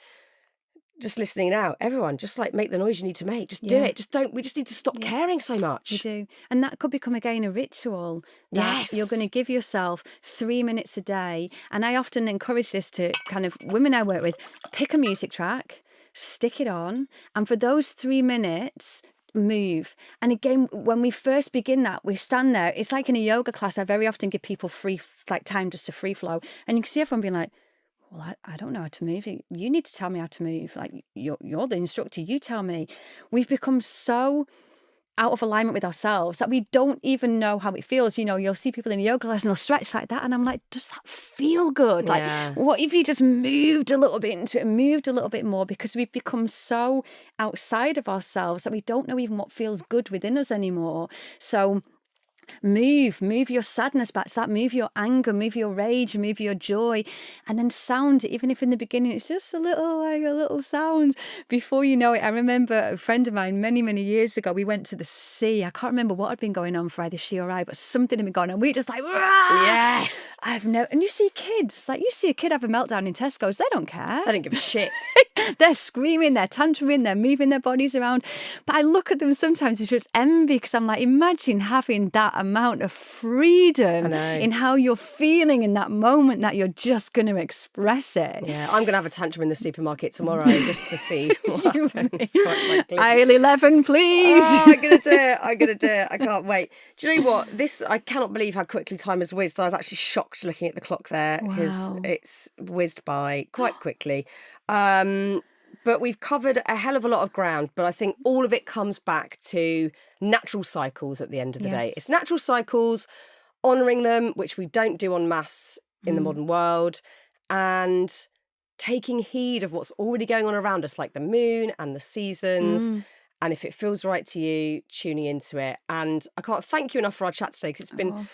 just listening now, everyone, just like make the noise you need to make. Just do it. We just need to stop caring so much. We do. And that could become again a ritual that you're going to give yourself 3 minutes a day. And I often encourage this to kind of women I work with, pick a music track, stick it on, and for those 3 minutes, move. And again, when we first begin that, we stand there. It's like in a yoga class, I very often give people time just to free flow. And you can see everyone being like, well, I don't know how to move. You need to tell me how to move. Like, you're the instructor. You tell me. We've become so out of alignment with ourselves that we don't even know how it feels. You'll see people in a yoga class and they'll stretch like that. And I'm like, does that feel good? Like, what if you just moved a little bit into it and moved a little bit more? Because we've become so outside of ourselves that we don't know even what feels good within us anymore. So move your sadness back to that, move your anger, move your rage, move your joy, and then sound it, even if in the beginning it's just a little sound. Before you know it, I remember a friend of mine many years ago, we went to the sea. I can't remember what had been going on for either she or I, but something had been going on. We were just like, Rah! Yes. And you see kids, like you see a kid have a meltdown in Tesco's, they don't care. They don't give a shit. They're screaming, they're tantruming, they're moving their bodies around. But I look at them sometimes with just envy, because I'm like, imagine having that amount of freedom in how you're feeling in that moment, that you're just going to express it. Yeah, I'm going to have a tantrum in the supermarket tomorrow just to see what happens. Quite frankly. Aisle 11, please. Oh, I'm going to do it. I can't wait. Do you know what? I cannot believe how quickly time has whizzed. I was actually shocked looking at the clock there, because it's whizzed by quite quickly. But we've covered a hell of a lot of ground, but I think all of it comes back to natural cycles at the end of the day. It's natural cycles, honouring them, which we don't do en masse in the modern world, and taking heed of what's already going on around us, like the moon and the seasons. And if it feels right to you, tuning into it. And I can't thank you enough for our chat today, because it's been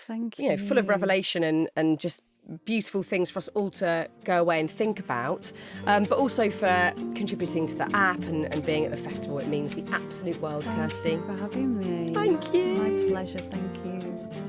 full of revelation and just beautiful things for us all to go away and think about, but also for contributing to the app and being at the festival. It means the absolute world, Kirsty. Thank you for having me. Thank you. My pleasure, thank you.